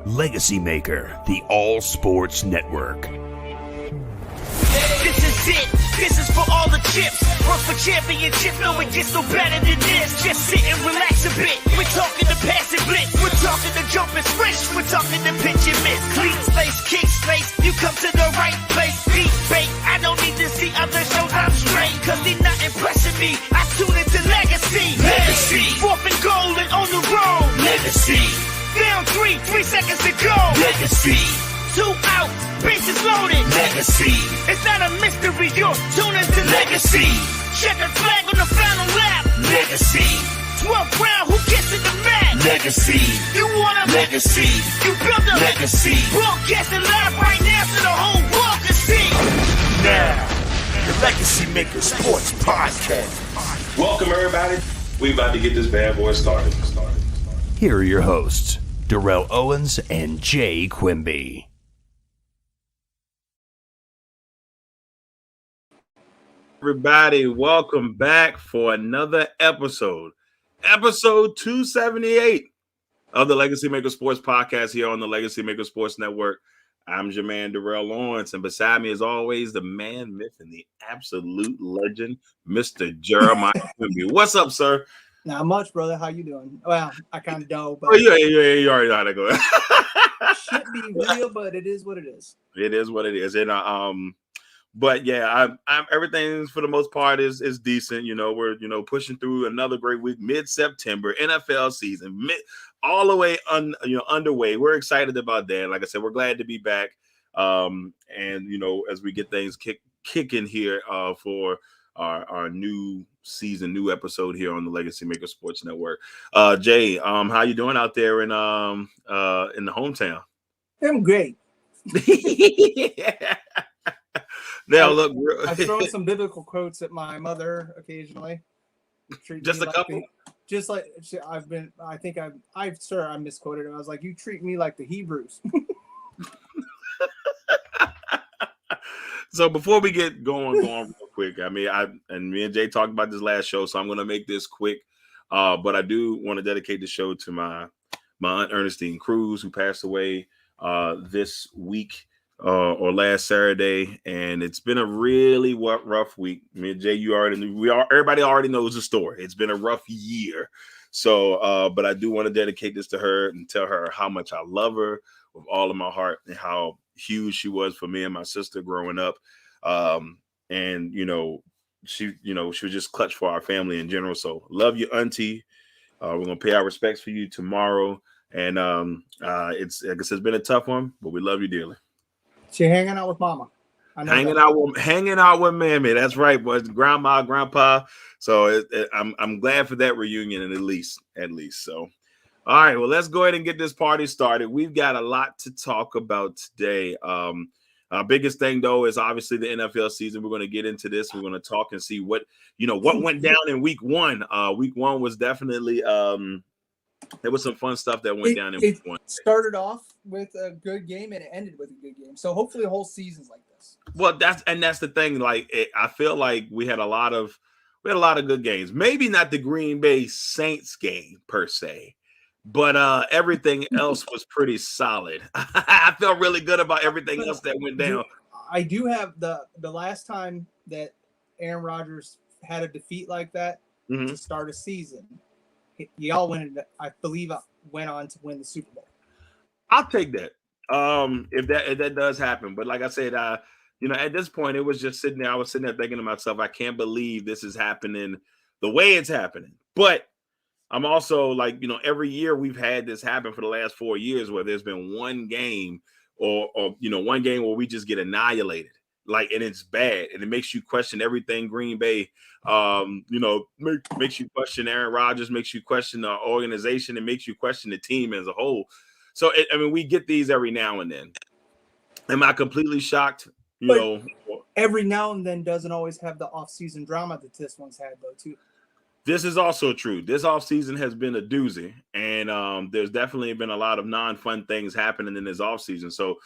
LegacyMaker, the All Sports Network. This is it. This is for all the chips. Work for championships. No, it gets no better than this. Just sit and relax a bit. We're talking to pass and blitz. We're talking to jump and switch. We're talking to pitch and miss. Clean space, kick space. You come to the right place. Deep bait. I don't need to see other shows. I'm straight. Cause they not impressing me. I tune into Legacy. Legacy. Fourth and goal and on the road. Legacy. Down 3 seconds to go. Legacy. 2 out, bases loaded. Legacy. It's not a mystery, you're tuning to Legacy. Checkered flag on the final lap. Legacy. 12th round, who gets in the match? Legacy. You want a legacy? You build a legacy. Broadcasting live right now so the whole world can see. Now, the LegacyMaker Sports Podcast. Welcome, everybody. We about to get this bad boy started. Here are your hosts, Darrell, Owens, and Jay Quimby. Everybody, welcome back for another episode 278 of the LegacyMaker Sports Podcast here on the LegacyMaker Sports Network. I'm your man, Darrell Owens, and beside me, as always, the man, myth, and the absolute legend, Mr. Jeremiah Quimby. What's up, sir? Not much, brother. How you doing? Well, I kind of don't, but you already know how to go. should be real, but it is what it is. It is what it is, and but yeah, I'm everything for the most part is decent. You know, we're pushing through another great week, mid-September, NFL season, all the way underway. We're excited about that. Like I said, we're glad to be back. And as we get things kicking here for our new season, new episode here on the LegacyMaker Sports Network. Jay, how you doing out there in the hometown? I'm great. Yeah. Now look, I throw some biblical quotes at my mother occasionally. Just a couple. I misquoted it. I was like, you treat me like the Hebrews. So before we get going real quick, I mean, me and Jay talked about this last show, so I'm going to make this quick. But I do want to dedicate the show to my Aunt Ernestine Cruz, who passed away this week or last Saturday, and it's been a really rough week. Me and Jay, everybody already knows the story. It's been a rough year. So, but I do want to dedicate this to her and tell her how much I love her with all of my heart and how huge she was for me and my sister growing up. And she was just clutch for our family in general. So love you, Auntie. We're gonna pay our respects for you tomorrow. And it's been a tough one, but we love you dearly. She hanging out with Mama. Hanging out with Mammy. That's right, boys. Grandma, Grandpa. So I'm glad for that reunion, and at least. So, all right. Well, let's go ahead and get this party started. We've got a lot to talk about today. Our biggest thing, though, is obviously the NFL season. We're going to get into this. We're going to talk and see what went down in week one. Week one was definitely there was some fun stuff that went down in week one. Started off with a good game and it ended with a good game. So hopefully the whole season's like this. Well, that's the thing. Like I feel like we had a lot of good games. Maybe not the Green Bay Saints game per se, but everything else was pretty solid. I felt really good about everything else that went down. I do have the last time that Aaron Rodgers had a defeat like that to start a season. Y'all went on to win the Super Bowl. I'll take that. If that does happen. But like I said, at this point, it was just sitting there. I was sitting there thinking to myself, I can't believe this is happening the way it's happening. But I'm also like, every year we've had this happen for the last 4 years where there's been one game or one game where we just get annihilated. Like, and it's bad, and it makes you question everything Green Bay. Makes you question Aaron Rodgers, makes you question the organization, and makes you question the team as a whole. So, we get these every now and then. Am I completely shocked? Every now and then doesn't always have the off-season drama that this one's had, though, too. This is also true. This offseason has been a doozy, and there's definitely been a lot of non-fun things happening in this offseason. So,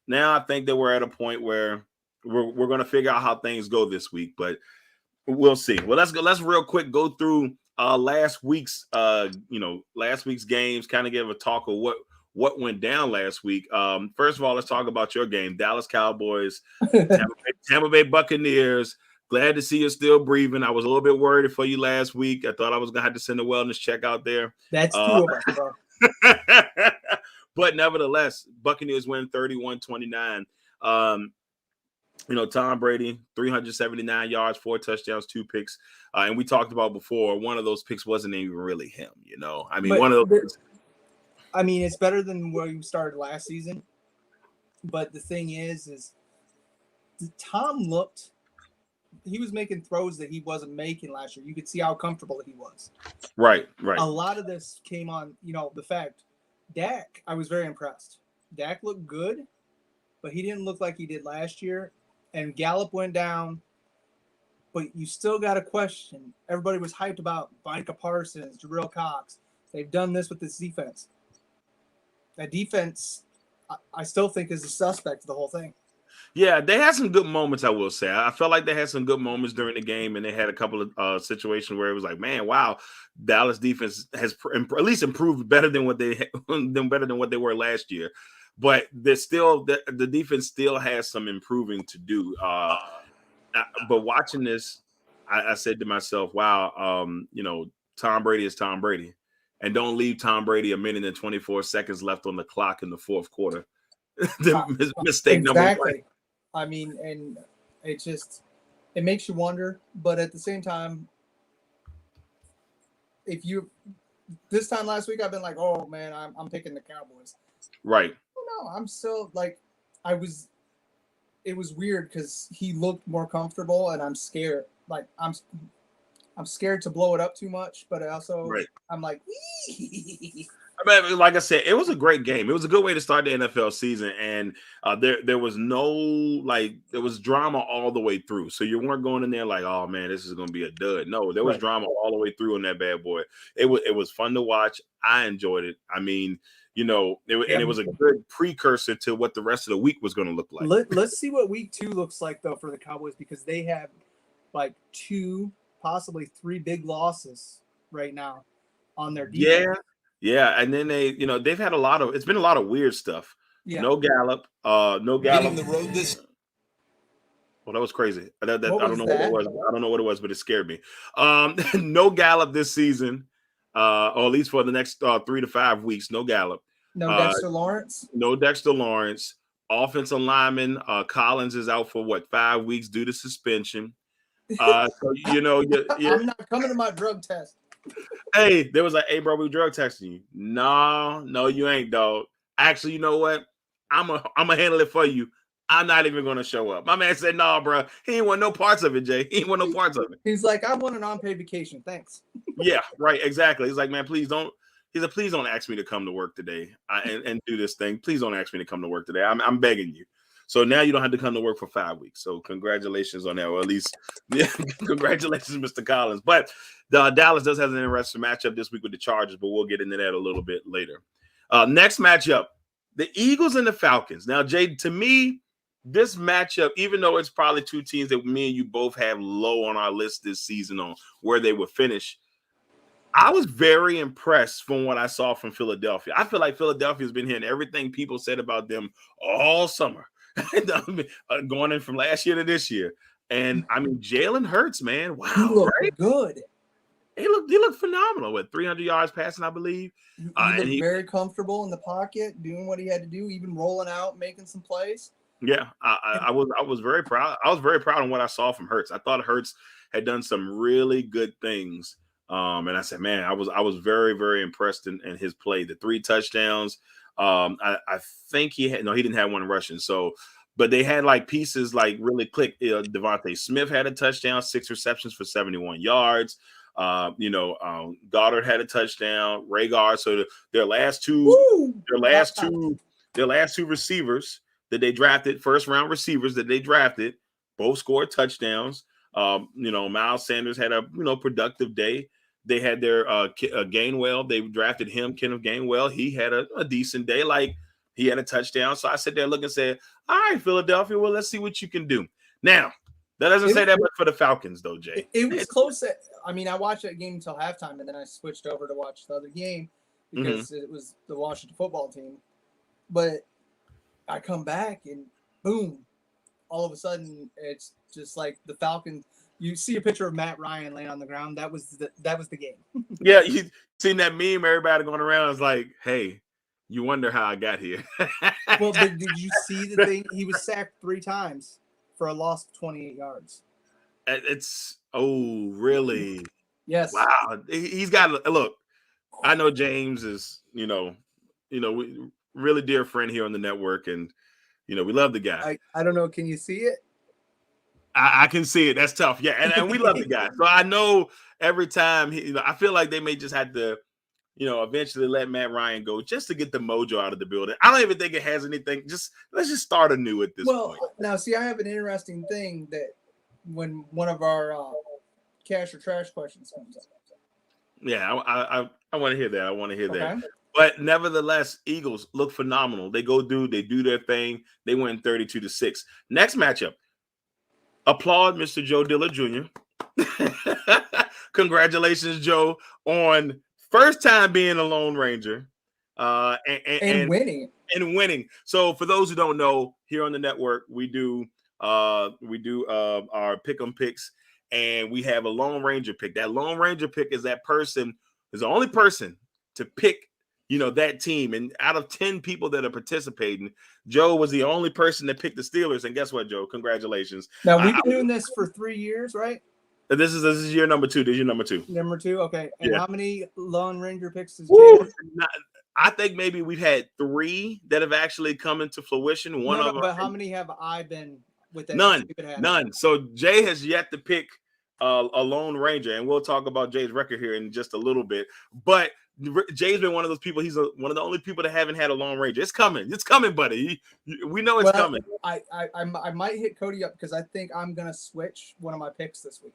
now I think that we're at a point where we're going to figure out how things go this week, but we'll see. Well, let's real quick go through last week's games, kind of give a talk of what went down last week. First of all, let's talk about your game. Dallas Cowboys, Tampa Bay Buccaneers. Glad to see you still breathing. I was a little bit worried for you last week. I thought I was going to have to send a wellness check out there. That's 2 of us, bro. But nevertheless, Buccaneers win 31-29. Tom Brady, 379 yards, 4 touchdowns, 2 picks. And we talked about before, one of those picks wasn't even really him, I mean, one of those. I mean, it's better than where you started last season. But the thing is Tom looked, he was making throws that he wasn't making last year. You could see how comfortable he was. Right. A lot of this came on, the fact Dak, I was very impressed. Dak looked good, but he didn't look like he did last year. And Gallup went down, but you still got a question. Everybody was hyped about Micah Parsons, Darrell Cox. They've done this with this defense. That defense, I still think, is a suspect of the whole thing. Yeah, they had some good moments, I will say. I felt like they had some good moments during the game, and they had a couple of situations where it was like, man, wow, Dallas defense has at least improved better than what they were last year. But there's still the defense still has some improving to do. But watching this, I said to myself, wow, Tom Brady is Tom Brady. And don't leave Tom Brady a minute and 24 seconds left on the clock in the fourth quarter. Mistake exactly. number 1. I mean, and it makes you wonder. But at the same time, this time last week, I've been like, oh man, I'm picking the Cowboys. Right. No, I'm still like, it was weird because he looked more comfortable, and I'm scared. Like I'm scared to blow it up too much, but also I'm like, I mean, like I said, it was a great game. It was a good way to start the NFL season, and there was there was drama all the way through. So you weren't going in there like, oh man, this is going to be a dud. No, there was drama all the way through on that bad boy. It was fun to watch. I enjoyed it. I mean, and it was a good precursor to what the rest of the week was going to look like. Let's see what week 2 looks like though for the Cowboys, because they have like 2, possibly 3 big losses right now on their defense. Yeah, and then they've had it's been a lot of weird stuff. Yeah. No Gallup. The road this. Well, that was crazy. I don't know what it was. I don't know what it was, but it scared me. No Gallup this season, or at least for the next 3 to 5 weeks. No Gallup. No Dexter Lawrence. No Dexter Lawrence. Offensive lineman Collins is out for 5 weeks due to suspension. So I'm not coming to my drug test. Hey, there was hey, bro, we drug testing you. No, you ain't, dog. Actually, you know what? I'm gonna handle it for you. I'm not even gonna show up. My man said, "No, bro, he ain't want no parts of it, Jay. He ain't want no parts of it." He's like, "I want an unpaid vacation, thanks." Yeah, right, exactly. He's like, "Man, please don't." He's like, "Please don't ask me to come to work today and do this thing. Please don't ask me to come to work today. I'm begging you." So now you don't have to come to work for 5 weeks. So congratulations on that, or at least, congratulations, Mr. Collins. But Dallas does have an interesting matchup this week with the Chargers, but we'll get into that a little bit later. Next matchup, the Eagles and the Falcons. Now, Jay, to me, this matchup, even though it's probably 2 teams that me and you both have low on our list this season on where they would finish, I was very impressed from what I saw from Philadelphia. I feel like Philadelphia's been hearing everything people said about them all summer. Going in from last year to this year. And I mean, Jalen Hurts, man. Wow. He looked good. He looked phenomenal with 300 yards passing, I believe. He looked very comfortable in the pocket, doing what he had to do, even rolling out, making some plays. Yeah, I was very proud. I was very proud of what I saw from Hurts. I thought Hurts had done some really good things. And I said, man, I was very, very impressed in his play. The 3 touchdowns. I think he didn't have 1 rushing. So, but they had pieces really click. Devontae Smith had a touchdown, 6 receptions for 71 yards. Goddard had a touchdown. Ragar. So their last two receivers that they drafted, first round receivers that they drafted, both scored touchdowns. Miles Sanders had a productive day. They had their Gainwell. They drafted him, Kenneth Gainwell. He had a decent day. He had a touchdown. So I sat there looking and said, all right, Philadelphia, well, let's see what you can do. Now, that doesn't say that much for the Falcons, though, Jay. It was close. I watched that game until halftime, and then I switched over to watch the other game. because it was the Washington football team. But I come back and boom, all of a sudden it's just like the Falcons. You see a picture of Matt Ryan laying on the ground. That was the game. Yeah, you seen that meme? Everybody going around is like, "Hey, you wonder how I got here." Well, but did you see the thing? He was sacked 3 times for a loss of 28 yards. It's really? Yes. Wow, he's got look. I know James is we really dear friend here on the network, and we love the guy. I don't know. Can you see it? I can see it. That's tough. Yeah, and we love the guy. So I know every time I feel like they may just have to, eventually let Matt Ryan go just to get the mojo out of the building. I don't even think it has anything. Let's just start anew at this point. Now, see, I have an interesting thing that when one of our cash or trash questions comes up. Yeah, I want to hear that. I want to hear that. Okay. But nevertheless, Eagles look phenomenal. They do their thing. They win 32-6. Next matchup. Applaud Mr. Joe Dilla Jr. Congratulations, Joe, on first time being a Lone Ranger and winning. So for those who don't know, here on the network, we do our pick'em picks, and we have a Lone Ranger pick. That Lone Ranger pick is that person is the only person to pick that team. And out of 10 people that are participating, Joe was the only person that picked the Steelers. And guess what, Joe? Congratulations. Now, we've been doing this for 3 years, right? This is your number 2. This is your number 2. Number 2, okay. And how many Lone Ranger picks is Jay? I think maybe we've had 3 that have actually come into fruition. But how many have I been with that? None. So Jay has yet to pick a Lone Ranger, and we'll talk about Jay's record here in just a little bit. But Jay's been one of those people. He's one of the only people that haven't had a Lone Ranger. It's coming, buddy. We know it's coming. I might hit Cody up because I think I'm gonna switch one of my picks this week.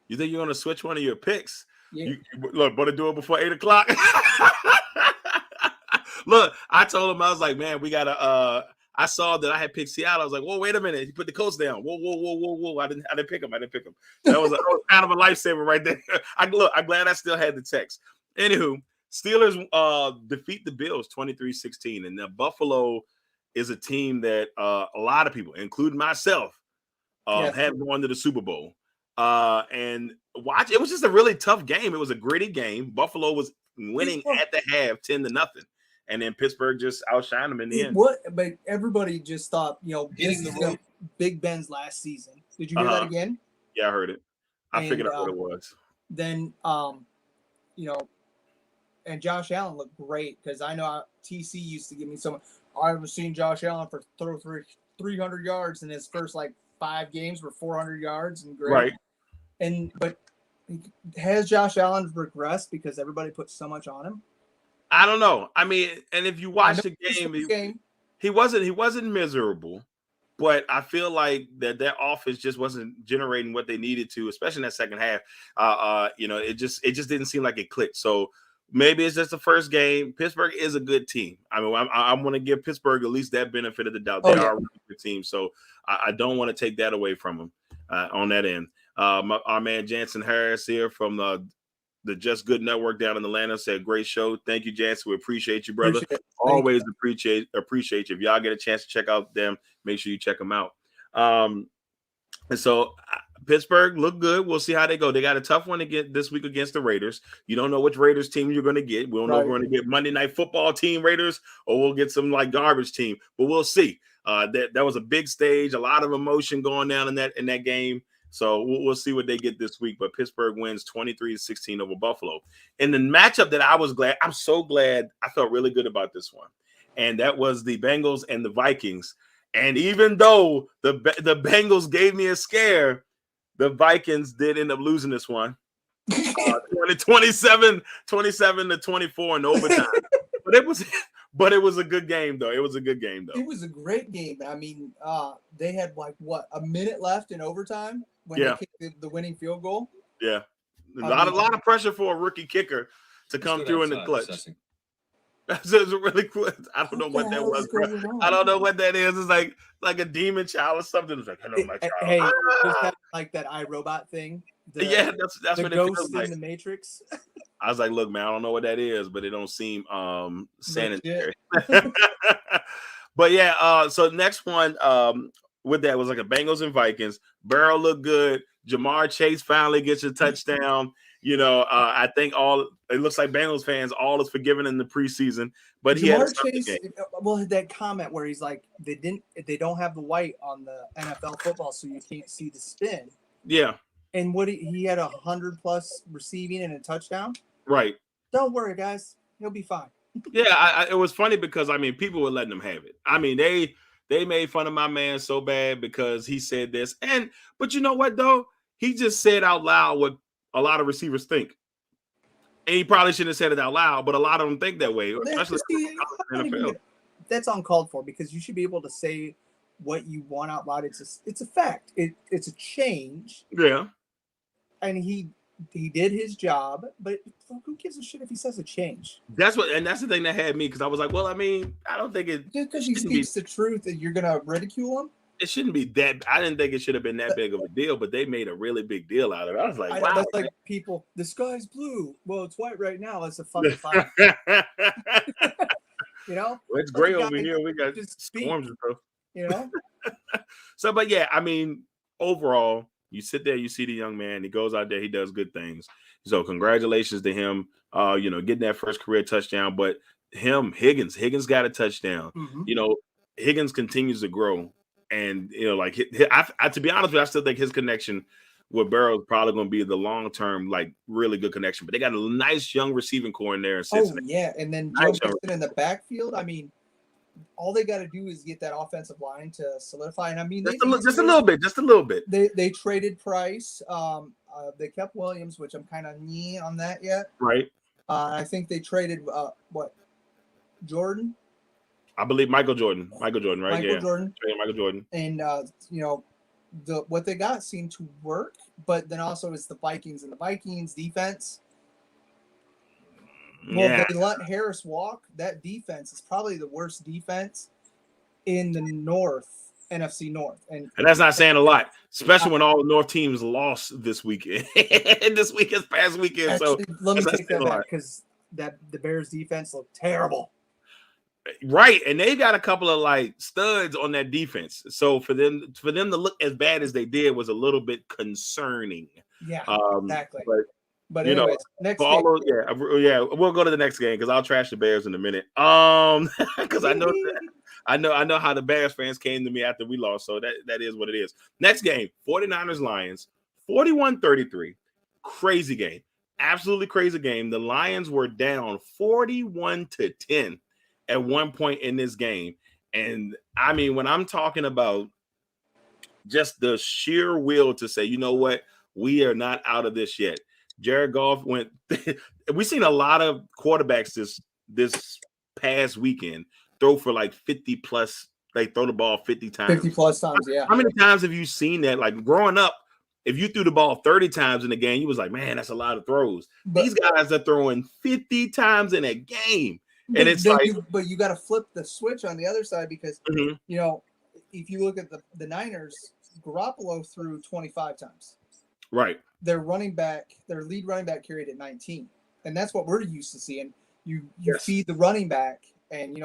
You think you're gonna switch one of your picks? Yeah. Look, better do it before 8:00. Look, I told him, I was like, man, we gotta. I saw that I had picked Seattle. I was like, whoa, wait a minute. He put the Colts down. Whoa. I didn't pick him. That was kind of a lifesaver right there. I'm glad I still had the text. Anywho, Steelers defeat the Bills 23-16. And now Buffalo is a team that a lot of people, including myself, have gone to the Super Bowl. And it was just a really tough game. It was a gritty game. Buffalo was winning at the half 10-0. And then Pittsburgh just outshined them in the end. But everybody just thought, this is Big Ben's last season. Did you hear that again? Yeah, I heard it. I figured out what it was. Then, and Josh Allen looked great because I know TC used to give me so much. I was seeing Josh Allen throw 300 yards in his first 5 games were 400 yards and great. Right. But has Josh Allen regressed because everybody put so much on him? I don't know. I mean, and if you watch the game, he wasn't miserable, but I feel like that offense just wasn't generating what they needed to, especially in that second half. It just didn't seem like it clicked. So maybe it's just the first game. Pittsburgh is a good team. I mean, I want to give Pittsburgh at least that benefit of the doubt. They are a really good team, so I don't want to take that away from them on that end. Our man Jansen Harris here from the Just Good Network down in Atlanta said, great show. Thank you, Jansen. We appreciate you, brother. Always appreciate you. If y'all get a chance to check out them, make sure you check them out. And so Pittsburgh looked good. We'll see how they go. They got a tough one to get this week against the Raiders. You don't know which Raiders team you're going to get. We don't know if we're going to get Monday Night Football team Raiders or we'll get some garbage team, but we'll see. That was a big stage, a lot of emotion going down in that game. So we'll see what they get this week. But Pittsburgh wins 23-16 over Buffalo. In the matchup that I'm so glad, I felt really good about this one. And that was the Bengals and the Vikings. And even though the Bengals gave me a scare, the Vikings did end up losing this one. 27-24 in overtime. But it was a good game, though. It was a great game. I mean, they had a minute left in overtime when they kicked the winning field goal. Yeah, a lot of pressure for a rookie kicker to come through in the clutch. That's really cool. I don't know what that was, bro. I don't know what that is. It's like a demon child or something. It's like, hello, my child. Hey, just like that iRobot thing. That's the what ghost it feels like. in the Matrix. I was like, look, man, I don't know what that is, but it don't seem sanitary. But yeah, so next one with that was like a Bengals and Vikings. Burrow looked good. Jamar Chase finally gets a touchdown. I think it looks like Bengals fans all is forgiven in the preseason, but Jamar Chase. Well, that comment where he's like, they don't have the white on the NFL football, so you can't see the spin. Yeah. And he had 100+ receiving and a touchdown. Right. Don't worry, guys. He'll be fine. Yeah, it was funny because people were letting him have it. I mean, they made fun of my man so bad because he said this, but you know what though? He just said out loud what a lot of receivers think, and he probably shouldn't have said it out loud, but a lot of them think that way, especially in the NFL. That's uncalled for because you should be able to say what you want out loud. It's a fact. It's a change. Yeah, and he did his job, but who gives a shit if he says a change? That's the thing that had me because I was like, well, I mean, I don't think it just because he speaks the truth that you're gonna ridicule him. It shouldn't be that. I didn't think it should have been that big of a deal, but they made a really big deal out of it. I was like, wow. That's like people, the sky's blue. Well, it's white right now. That's a fucking fire. Well, it's gray over here. We got storms and stuff. So, but yeah, I mean, overall, you sit there, you see the young man, he goes out there, he does good things. So congratulations to him, getting that first career touchdown. But Higgins got a touchdown. Mm-hmm. Higgins continues to grow. And, to be honest with you, I still think his connection with Burrow is probably going to be the long-term, like, really good connection. But they got a nice young receiving core in there. Oh, yeah. And then in the backfield, I mean, all they got to do is get that offensive line to solidify. And I mean, just a little bit. They traded Price. They kept Williams, which I'm kind of on that yet. Right. I think they traded Jordan. I believe Michael Jordan, right? Michael Jordan. And what they got seemed to work, but then also it's the Vikings and the Vikings defense. Well, they let Harris walk. That defense is probably the worst defense in the NFC North. And that's not saying a lot, especially when all the North teams lost this weekend. This past weekend. Actually, so let me take that back because the Bears defense looked terrible. Right, and they got a couple of like studs on that defense. So for them to look as bad as they did was a little bit concerning. Yeah, exactly. But anyways, next game. We'll go to the next game because I'll trash the Bears in a minute. Because I know how the Bears fans came to me after we lost. So that is what it is. Next game, 49ers Lions, 41-33. Crazy game. Absolutely crazy game. The Lions were down 41-10 at one point in this game. And I mean, when I'm talking about just the sheer will to say, you know what, we are not out of this yet. Jared Goff went. We've seen a lot of quarterbacks this past weekend throw for like 50+. They throw the ball 50 times. 50+ times, yeah. How many times have you seen that? Like growing up, if you threw the ball 30 times in a game, you was like, man, that's a lot of throws. These guys are throwing 50 times in a game. And it's but you got to flip the switch on the other side because, if you look at the Niners, Garoppolo threw 25 times. Right. Their lead running back carried at 19. And that's what we're used to seeing. You feed the running back. And,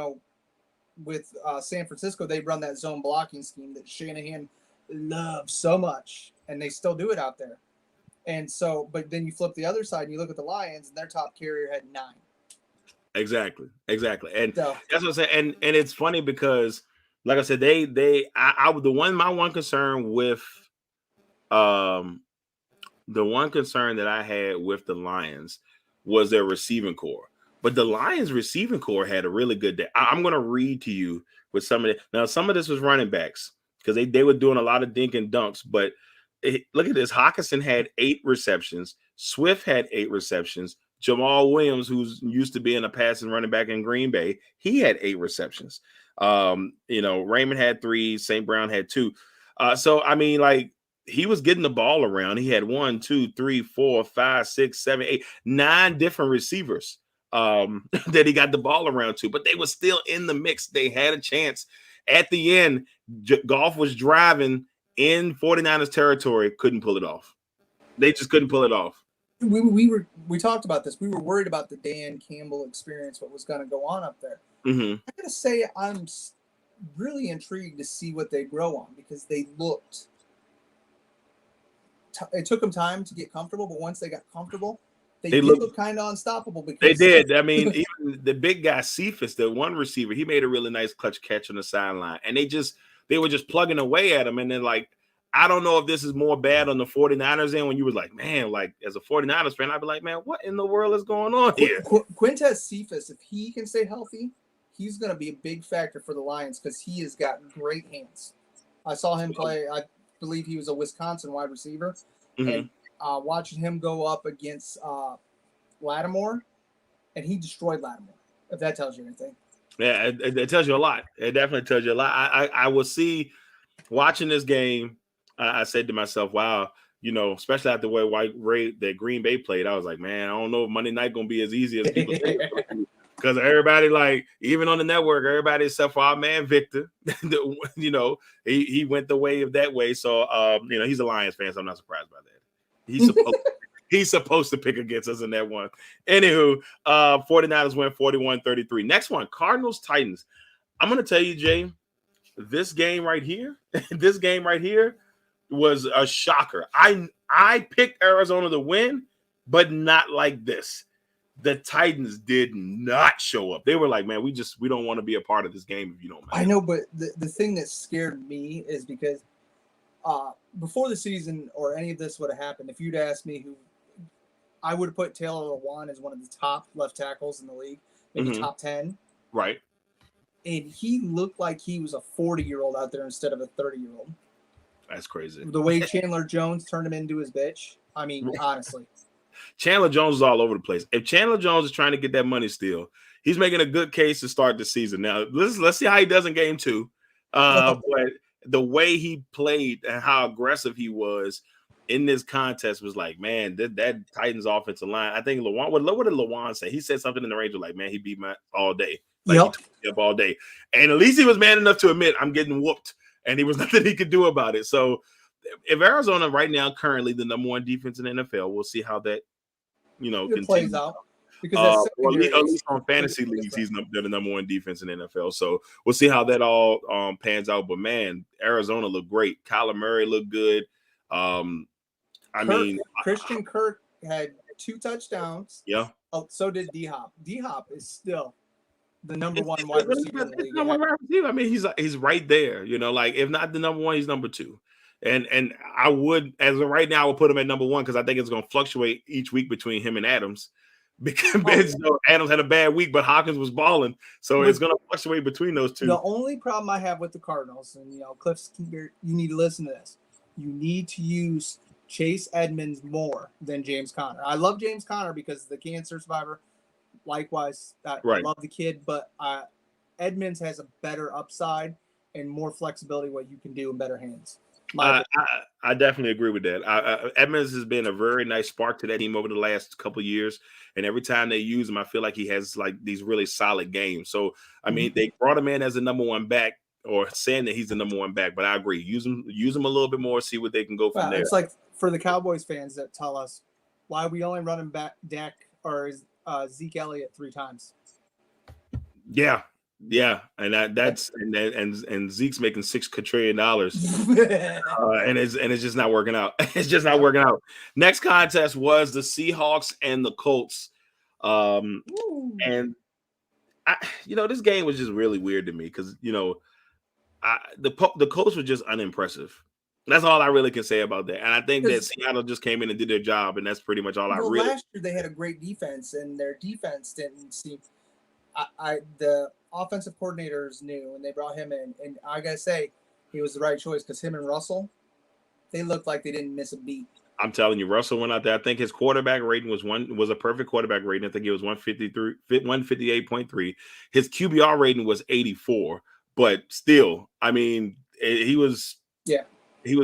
with San Francisco, they run that zone blocking scheme that Shanahan loves so much. And they still do it out there. And so, but then you flip the other side and you look at the Lions and their top carrier had 9. Exactly. And that's what I'm saying. And it's funny because, like I said, my one concern with the one concern that I had with the Lions was their receiving core. But the Lions receiving core had a really good day. I'm going to read to you with some of it. Now, some of this was running backs because they were doing a lot of dink and dunks. But look at this. Hawkinson had 8 receptions. Swift had 8 receptions. Jamal Williams, who's used to being a passing running back in Green Bay, he had 8 receptions. Raymond had 3. St. Brown had 2. So, I mean, like, he was getting the ball around. He had 1, 2, 3, 4, 5, 6, 7, 8, 9 different receivers that he got the ball around to, but they were still in the mix. They had a chance at the end. Goff was driving in 49ers territory, couldn't pull it off. They just couldn't pull it off. we talked about this. We were worried about the Dan Campbell experience, what was going to go on up there. Mm-hmm. I gotta say, I'm really intrigued to see what they grow on, because they looked. It took them time to get comfortable, but once they got comfortable, they looked kind of unstoppable. Because they did. I mean, even the big guy Cephas, the one receiver, he made a really nice clutch catch on the sideline, and they were just plugging away at him. And then, like, I don't know if this is more bad on the 49ers end, when you was like, man, like, as a 49ers fan, I'd be like, man, what in the world is going on here? Quintez Cephas, if he can stay healthy, he's going to be a big factor for the Lions, because he has got great hands. I saw him play. I believe he was a Wisconsin wide receiver. Mm-hmm. And watching him go up against Lattimore, and he destroyed Lattimore, if that tells you anything. Yeah, it tells you a lot. It definitely tells you a lot. I will see, watching this game, I said to myself, wow, you know, especially after the way that Green Bay played, I was like, man, I don't know if Monday night going to be as easy as people think. Because everybody, like, even on the network, everybody except for our man Victor, you know, he went the way of that way. So, you know, he's a Lions fan, so I'm not surprised by that. He's supposed to pick against us in that one. Anywho, 49ers win 41-33. Next one, Cardinals Titans. I'm going to tell you, Jay, this game right here was a shocker. I picked Arizona to win, but not like this. The Titans did not show up. They were like, man, we don't want to be a part of this game if you don't mind. I know, but the thing that scared me is because before the season or any of this would have happened, if you'd asked me who, I would have put Taylor Lewan as one of the top left tackles in the league, maybe top 10. Right. And he looked like he was a 40-year-old out there instead of a 30-year-old. That's crazy. The way Chandler Jones turned him into his bitch. I mean, honestly. Chandler Jones is all over the place. If Chandler Jones is trying to get that money still, he's making a good case to start the season. Now, let's see how he does in game 2. But the way he played and how aggressive he was in this contest was like, man, that Titans offensive line. I think Lewan, what did Lewan say? He said something in the range of like, man, he beat me all day. Like, he took me up all day. And at least he was man enough to admit, I'm getting whooped. And there was nothing he could do about it. So if Arizona right now, currently the number 1 defense in the NFL, we'll see how that, you know, plays out. Because at least on fantasy leagues, he's the number 1 defense in the NFL. So we'll see how that all pans out. But man, Arizona looked great. Kyler Murray looked good. Christian Kirk had 2 touchdowns. Yeah. Oh, so did D-Hop. D-Hop is still the number 1 wide receiver in the league. I mean, he's right there. You know, like if not the number 1, he's number 2. And I would, as of right now, I would put him at number 1 because I think it's going to fluctuate each week between him and Adams. Because Adams had a bad week, but Hawkins was balling, so it's going to fluctuate between those two. The only problem I have with the Cardinals, and Cliff, you need to listen to this. You need to use Chase Edmonds more than James Conner. I love James Conner because the cancer survivor. Likewise, I love the kid, but Edmonds has a better upside and more flexibility, what you can do in better hands. I definitely agree with that. Edmonds has been a very nice spark to that team over the last couple of years, and every time they use him, I feel like he has like these really solid games. So, I mean, they brought him in as the number 1 back, or saying that he's the number 1 back, but I agree. Use him a little bit more, see what they can go from there. It's like for the Cowboys fans that tell us why we only run him back Dak or Zeke Elliott 3 times. Yeah, and that's Zeke's making $6 quadrillion, and it's just not working out. It's just not working out. Next contest was the Seahawks and the Colts, and this game was just really weird to me because the Colts were just unimpressive. That's all I really can say about that. And I think that Seattle just came in and did their job, and that's pretty much all I really. Last year they had a great defense, and their defense didn't seem. The offensive coordinator is new, and they brought him in, and I gotta say, he was the right choice because him and Russell, they looked like they didn't miss a beat. I'm telling you, Russell went out there. I think his quarterback rating was a perfect quarterback rating. I think it was 158.3. His QBR rating was 84, but still, I mean, he was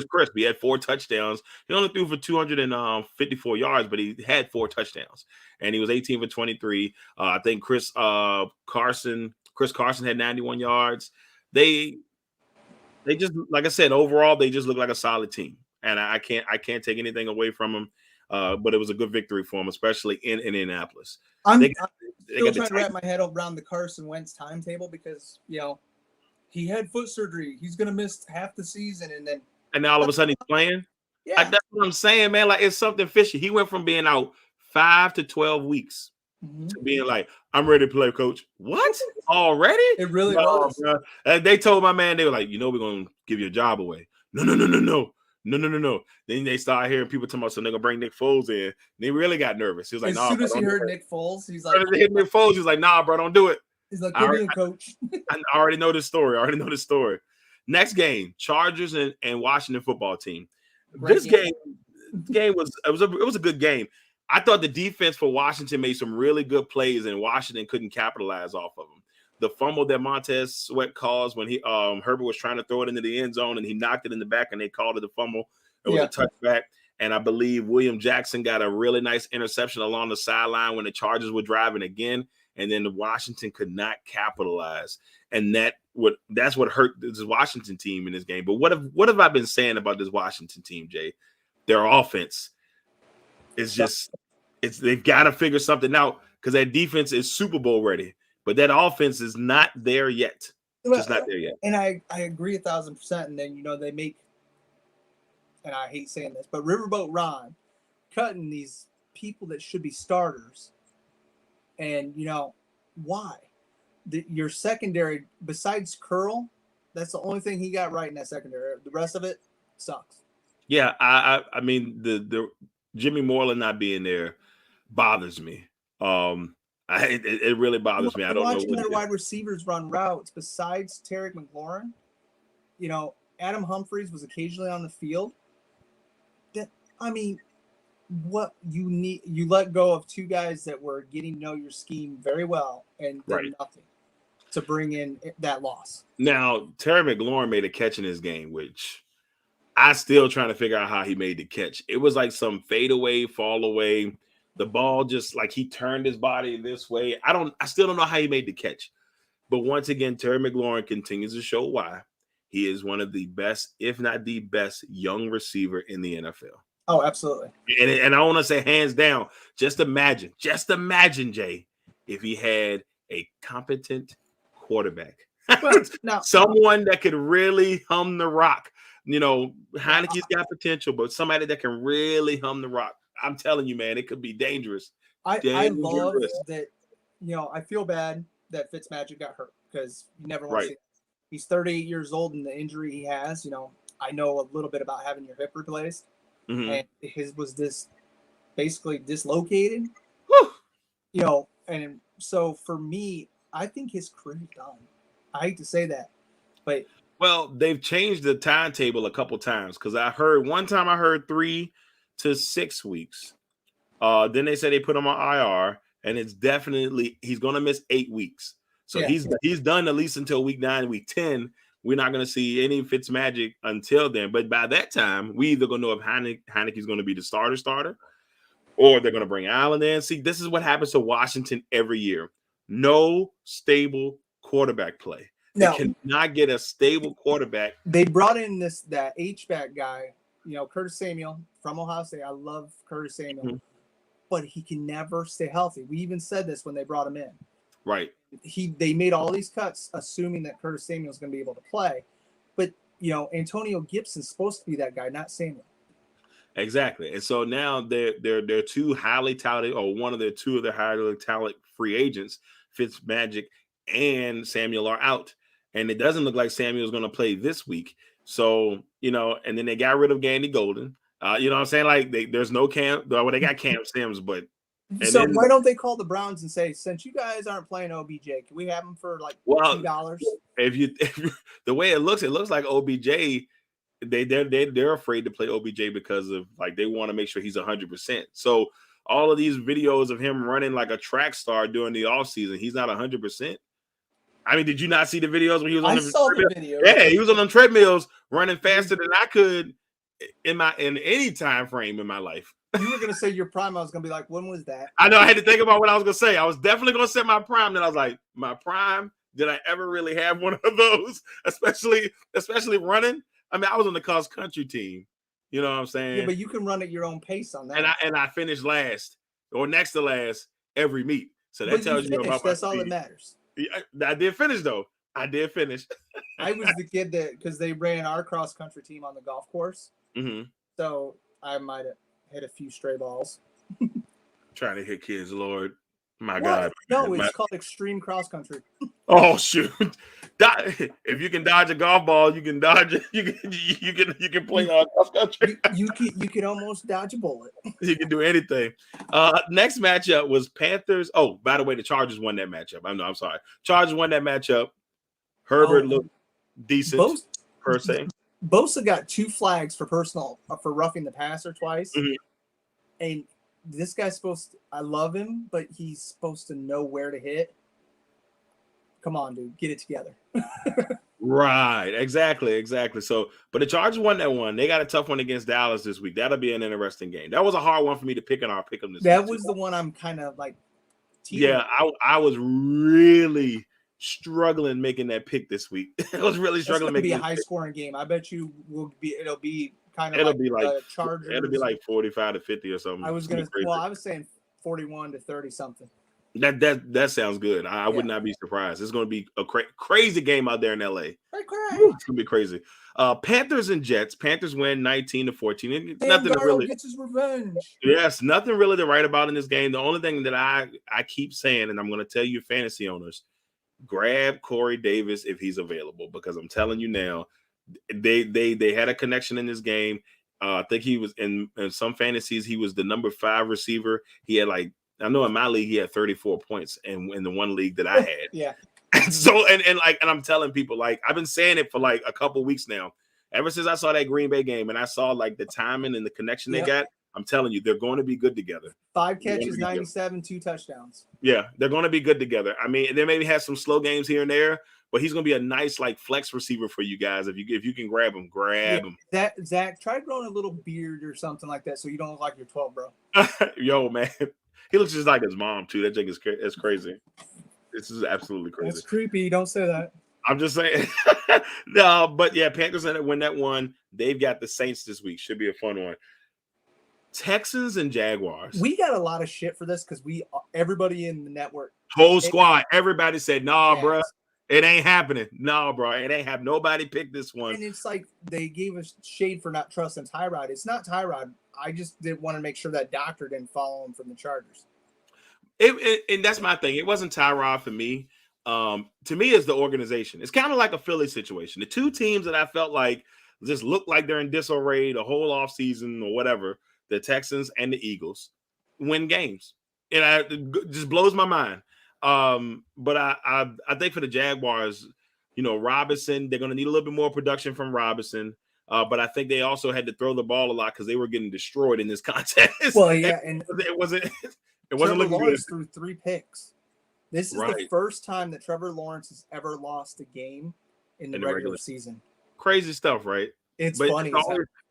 crisp. He had 4 touchdowns. He only threw for 254 yards, but he had 4 touchdowns, and he was 18 for 23. I think Chris Carson had 91 yards. They just, like I said, overall they just look like a solid team, and I can't take anything away from them. but it was a good victory for him, especially in Indianapolis. I'm still trying to wrap my head around the Carson Wentz timetable because, he had foot surgery. He's going to miss half the season, and then all of a sudden he's playing. Yeah, Like, that's what I'm saying, man. Like, it's something fishy. He went from being out 5 to 12 weeks to being like, I'm ready to play, coach. What? Already? It really was. Bro. They told my man, they were like, we're going to give your job away. No. Then they started hearing people talking about, so they're going to bring Nick Foles in. And they really got nervous. He was like, as soon as he heard Nick Foles, he's like, nah, bro, don't do it. He's like, give me a coach. I already know this story. Next game, Chargers and Washington football team. This game was a good game. I thought the defense for Washington made some really good plays, and Washington couldn't capitalize off of them. The fumble that Montez Sweat caused when he Herbert was trying to throw it into the end zone and he knocked it in the back and they called it a fumble. It was a touchback. And I believe William Jackson got a really nice interception along the sideline when the Chargers were driving again. And then the Washington could not capitalize. And that's what hurt this Washington team in this game. But what have I been saying about this Washington team, Jay? Their offense is they've got to figure something out because that defense is Super Bowl ready. But that offense is not there yet. Just not there yet. And I agree 1,000%. And then, they make, and I hate saying this, but Riverboat Ron cutting these people that should be starters. And, why? Your secondary, besides Curl, that's the only thing he got right in that secondary. The rest of it sucks. Yeah, I mean, the Jimmy Moreland not being there bothers me. It really bothers me. I don't know. Watching their wide receivers run routes besides Tarek McLaurin, Adam Humphries was occasionally on the field. What you need, you let go of two guys that were getting to know your scheme very well and did nothing to bring in that loss. Now, Terry McLaurin made a catch in his game, which I still trying to figure out how he made the catch. It was like some fade away, fall away. The ball just like he turned his body this way. I still don't know how he made the catch. But once again, Terry McLaurin continues to show why he is one of the best, if not the best, young receiver in the NFL. Oh, absolutely. And I want to say hands down, just imagine, Jay, if he had a competent quarterback. Now, someone that could really hum the rock. Heineke's got potential, but somebody that can really hum the rock. I'm telling you, man, it could be dangerous. I love that, I feel bad that Fitzmagic got hurt because you never want to see that. He's 38 years old and the injury he has, I know a little bit about having your hip replaced. Mm-hmm. And his was basically dislocated. Whew. And so for me, I think his career's done. I hate to say that, but they've changed the timetable a couple times because I heard 3 to 6 weeks. Then they said they put him on IR, and it's definitely he's going to miss 8 weeks. So he's done at least until week 9, week 10. We're not going to see any Fitzmagic until then. But by that time, we either going to know if Heineke's going to be the starter, or they're going to bring Allen in. See, this is what happens to Washington every year. No stable quarterback play. They cannot get a stable quarterback. They brought in that H-back guy, Curtis Samuel from Ohio State. I love Curtis Samuel, but he can never stay healthy. We even said this when they brought him in. Right. They made all these cuts assuming that Curtis Samuel is going to be able to play. But, Antonio Gibson's supposed to be that guy, not Samuel. Exactly. And so now they're two highly touted, or one of their two of their highly talented free agents, Fitzmagic and Samuel, are out. And it doesn't look like Samuel's going to play this week. So, and then they got rid of Gandy Golden. You know what I'm saying? Like there's no Cam. Well, they got Cam Sims, but so why don't they call the Browns and say, since you guys aren't playing OBJ, can we have him for like $2? If the way it looks like OBJ, they're afraid to play OBJ because of like they want to make sure he's 100%. So all of these videos of him running like a track star during the offseason, he's not 100%. I mean, did you not see the videos when he was on the video? Yeah, he was on them treadmills running faster than I could in any time frame in my life. You were gonna say your prime. I was gonna be like, when was that? I know. I had to think about what I was gonna say. I was definitely gonna say my prime. Then I was like, my prime. Did I ever really have one of those? Especially running. I mean, I was on the cross country team, You know what I'm saying? Yeah, but you can run at your own pace on that. And I finished last or next to last every meet. So that tells you about my That's all that speed. matters. I did finish though. I did finish. I was the kid that because they ran our cross country team on the golf course, so I might have hit a few stray balls. Trying to hit kids, Lord, my God! No, it's called extreme cross country. Oh shoot! If you can dodge a golf ball, you can dodge. You can play cross country. You can almost dodge a bullet. You can do anything. Next matchup was Panthers. Oh, by the way, the Chargers won that matchup. I'm sorry. Chargers won that matchup. Herbert looked decent per se. Bosa got 2 flags for roughing the passer twice, and this guy's supposed to, I love him, but he's supposed to know where to hit. Come on, dude, get it together. Right, exactly. So, but the Chargers won that one. They got a tough one against Dallas this week. That'll be an interesting game. That was a hard one for me to pick in our pick 'em this week. That was the one I'm kind of like. Yeah, I was really struggling making that pick this week. I was really struggling making. It'll be a high scoring game. I bet you it'll be kind of. It'll be like Chargers. It'll be like 45-50 or something. I was saying 41-30 something. That sounds good. I would not be surprised. It's going to be a crazy game out there in LA. It's going to be crazy. Panthers and Jets. Panthers win 19-14. Nothing Darrell really gets his revenge. Yes, nothing really to write about in this game. The only thing that I keep saying, and I'm going to tell you, fantasy owners, grab Corey Davis if he's available, because I'm telling you now, they had a connection in this game. I think he was in some fantasies. He was the number 5 receiver. He had I know in my league he had 34 points in the one league that I had. Yeah. So and I'm telling people, I've been saying it for a couple weeks now. Ever since I saw that Green Bay game and I saw the timing and the connection they got, I'm telling you, they're going to be good together. 5 catches, 97, 2 touchdowns. Yeah, they're going to be good together. I mean, they maybe have some slow games here and there, but he's going to be a nice flex receiver for you guys. If you can grab him, him. Zach, try growing a little beard or something like that so you don't look like you're 12, bro. Yo, man. He looks just like his mom, too. That thing is crazy. This is absolutely crazy. That's creepy. Don't say that. I'm just saying. No, but yeah, Panthers win that one. They've got the Saints this week. Should be a fun one. Texans and Jaguars. We got a lot of shit for this because everybody in the network. Whole squad. Everybody said, nah, bro. It ain't happening. No, bro. It ain't happening. Nobody picked this one. And it's they gave us shade for not trusting Tyrod. It's not Tyrod. I just didn't want to make sure that doctor didn't follow him from the Chargers. And that's my thing. It wasn't Tyrod for me. To me, it's the organization. It's kind of like a Philly situation. The two teams that I felt just look like they're in disarray the whole offseason or whatever, the Texans and the Eagles, win games. And it just blows my mind. But I think for the Jaguars, Robinson, they're going to need a little bit more production from Robinson. But I think they also had to throw the ball a lot because they were getting destroyed in this contest. Well, yeah, and it wasn't Trevor looking Lawrence good. threw 3 picks. This is the first time that Trevor Lawrence has ever lost a game in the regular season. Crazy stuff, right? It's funny.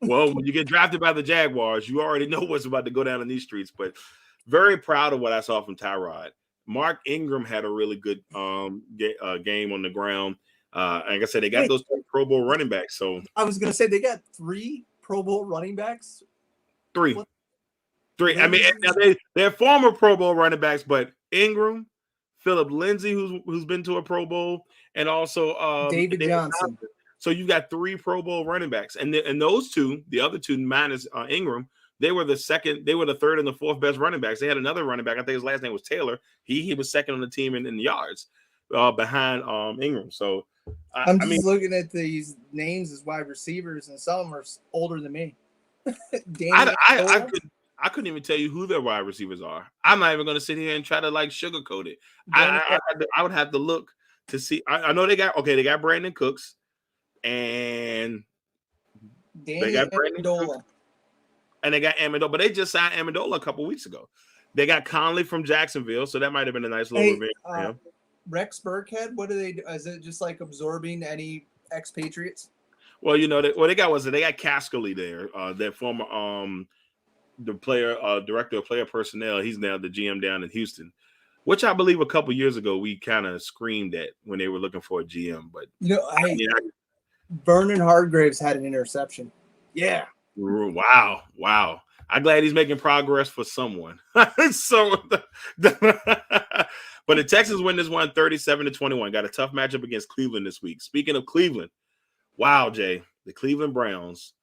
Well, when you get drafted by the Jaguars, you already know what's about to go down in these streets. But very proud of what I saw from Tyrod. Mark Ingram had a really good game on the ground. Like I said, they got those 3 Pro Bowl running backs. So I was going to say they got 3 Pro Bowl running backs. 3. I mean, now they're former Pro Bowl running backs, but Ingram, Philip Lindsay, who's been to a Pro Bowl, and also David Johnson. So you got 3 Pro Bowl running backs, and those 2, the other 2 minus Ingram, they were the 3rd and the 4th best running backs. They had another running back. I think his last name was Taylor. He was second on the team in the yards behind Ingram. So I'm just looking at these names as wide receivers, and some of them are older than me. I couldn't even tell you who their wide receivers are. I'm not even going to sit here and try to sugarcoat it. I would have to look to see. I know they got Brandon Cooks and they got Brandon Cooks, and they got Amendola, but they just signed Amendola a couple weeks ago. They got Conley from Jacksonville, so that might have been a nice little revenge for him. Rex Burkhead, what do they do? Is it just absorbing any ex-Patriots? Well, they got Caskerly there, their former the player director of player personnel. He's now the GM down in Houston, which I believe a couple years ago we kind of screamed at when they were looking for a GM. But Vernon Hargreaves had an interception. Yeah. Wow. I'm glad he's making progress for someone. But the Texans win this one 37-21. Got a tough matchup against Cleveland this week. Speaking of Cleveland, wow, Jay, the Cleveland Browns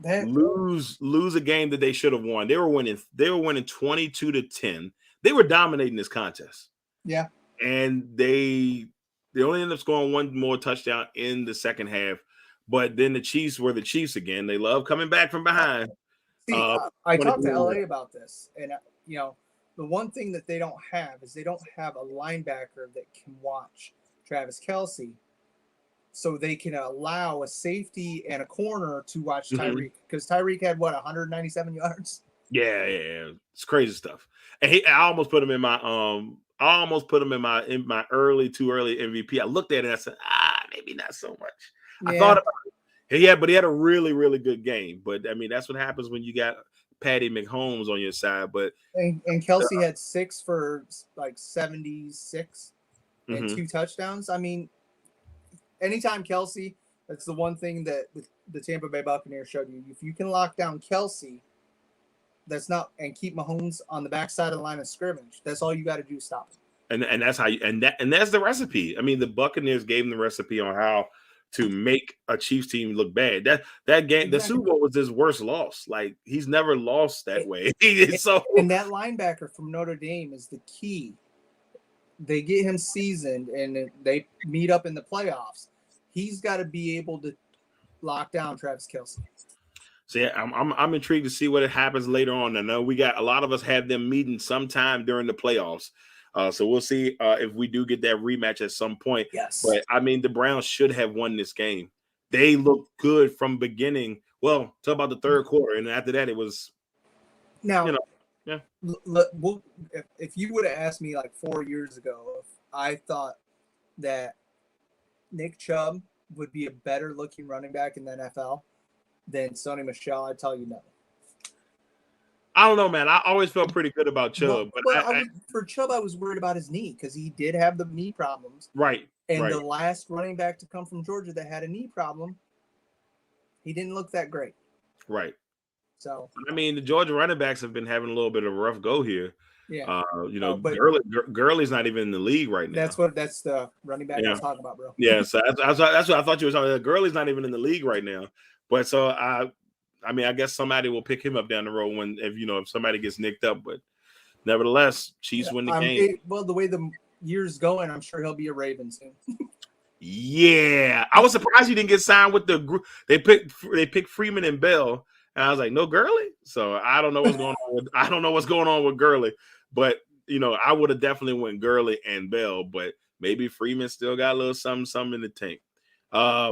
lose a game that they should have won. They were winning 22-10. They were dominating this contest. Yeah. And they only ended up scoring one more touchdown in the second half. But then the Chiefs were the Chiefs again. They love coming back from behind. See, I talked to LA about this, and the one thing that they don't have is they don't have a linebacker that can watch Travis Kelce, so they can allow a safety and a corner to watch Tyreek, because Tyreek had 197 yards. Yeah, it's crazy stuff. And I almost put him in my too early MVP. I looked at it and I said, maybe not so much. Yeah. I thought about it. But he had a really, really good game. But I mean, that's what happens when you got Patty McHolmes on your side. But and Kelce had 6 for like 76 and 2 touchdowns. I mean, anytime Kelce, that's the one thing that the Tampa Bay Buccaneers showed you. If you can lock down Kelce, and keep Mahomes on the backside of the line of scrimmage, that's all you got to do. Stop him. And that's how that's the recipe. I mean, the Buccaneers gave him the recipe on how to make a Chiefs team look bad. That game, the Super Bowl was his worst loss. Like, he's never lost that way. And that linebacker from Notre Dame is the key. They get him seasoned and they meet up in the playoffs. He's got to be able to lock down Travis Kelce. So yeah, I'm intrigued to see what happens later on. I know we got a lot of us have them meeting sometime during the playoffs. So we'll see if we do get that rematch at some point. Yes. But I mean, the Browns should have won this game. They looked good from beginning. Well, till about the third quarter, and after that, it was. Now, yeah. If you would have asked me like 4 years ago, if I thought that Nick Chubb would be a better looking running back in the NFL than Sony Michel, I'd tell you no. I don't know, man. I always felt pretty good about Chubb. For Chubb, I was worried about his knee because he did have the knee problems. Right. And the last running back to come from Georgia that had a knee problem, he didn't look that great. Right. So I mean, the Georgia running backs have been having a little bit of a rough go here. Yeah. But Gurley's not even in the league right now. That's the running back I was talking about, bro. Yeah, so that's what I thought you were talking about. Gurley's not even in the league right now. But so I mean, I guess somebody will pick him up down the road if somebody gets nicked up. But nevertheless, Chiefs win the game. The way the year's going, I'm sure he'll be a Raven soon. Yeah, I was surprised he didn't get signed with the group. They picked Freeman and Bell, and I was like, no Gurley. So I don't know what's going on with Gurley, but I would have definitely went Gurley and Bell, but maybe Freeman still got a little something in the tank.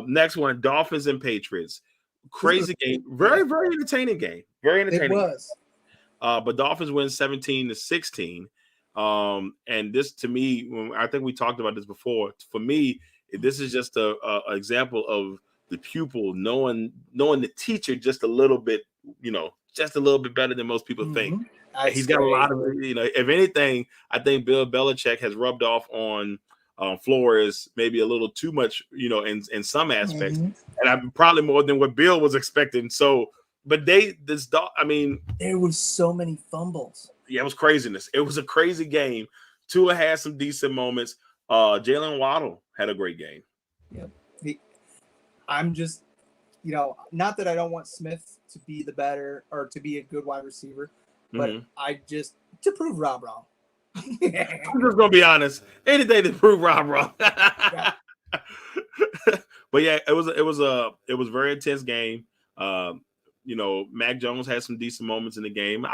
Next one, Dolphins and Patriots. Crazy game, very very entertaining game, very entertaining. It was, but Dolphins win 17-16. And this, to me, I think we talked about this before. For me, this is just a example of the pupil knowing the teacher just a little bit, just a little bit better than most people think. He's got a lot of, if anything, I think Bill Belichick has rubbed off on Flores maybe a little too much, in some aspects, and I'm probably more than what Bill was expecting. So, but there was so many fumbles. Yeah, it was craziness. It was a crazy game. Tua had some decent moments. Jalen Waddle had a great game. Yeah, I'm just, not that I don't want Smith to be the better or to be a good wide receiver, but I just to prove Rob wrong. I'm just gonna be honest. Anything to prove Rob wrong. Yeah. But yeah, it was a very intense game. Mac Jones had some decent moments in the game.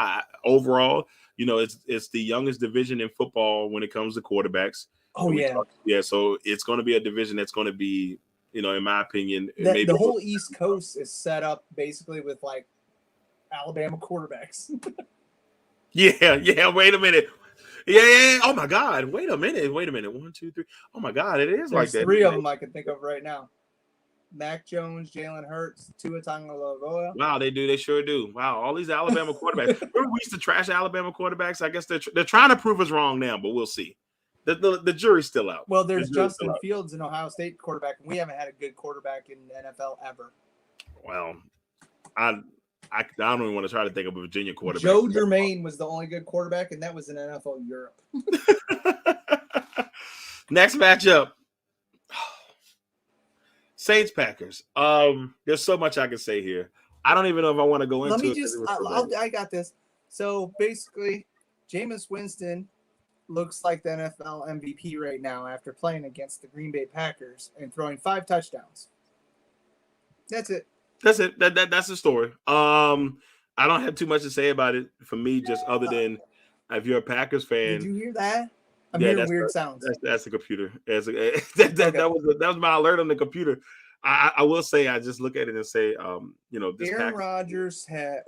Overall, it's the youngest division in football when it comes to quarterbacks. Oh yeah. So it's going to be a division that's going to be, in my opinion, maybe the whole East Coast is set up basically with like Alabama quarterbacks. Yeah. Wait a minute. Yeah. Oh my God. Wait a minute. 1, 2, 3. Oh my God. It is. There's like that. 3 of them I can think of right now. Mac Jones, Jalen Hurts, Tua Tagovailoa. Wow, they do. They sure do. Wow, all these Alabama quarterbacks. Remember we used to trash Alabama quarterbacks. I guess they're trying to prove us wrong now, but we'll see. The jury's still out. Well, there's Justin Fields, an Ohio State quarterback, and we haven't had a good quarterback in the NFL ever. Well, I don't even want to try to think of a Virginia quarterback. Joe Germain was the only good quarterback, and that was in NFL Europe. Next matchup. Saints Packers. There's so much I can say here. I don't even know if I want to go into it. Let me just I got this. So basically, Jameis Winston looks like the NFL MVP right now after playing against the Green Bay Packers and throwing 5 touchdowns. That's it. That's it. That's the story. I don't have too much to say about it for me, just other than if you're a Packers fan. Did you hear that? I'm hearing weird sounds. That's the computer. That was my alert on the computer. I will say, I just look at it and say, this Aaron Rodgers had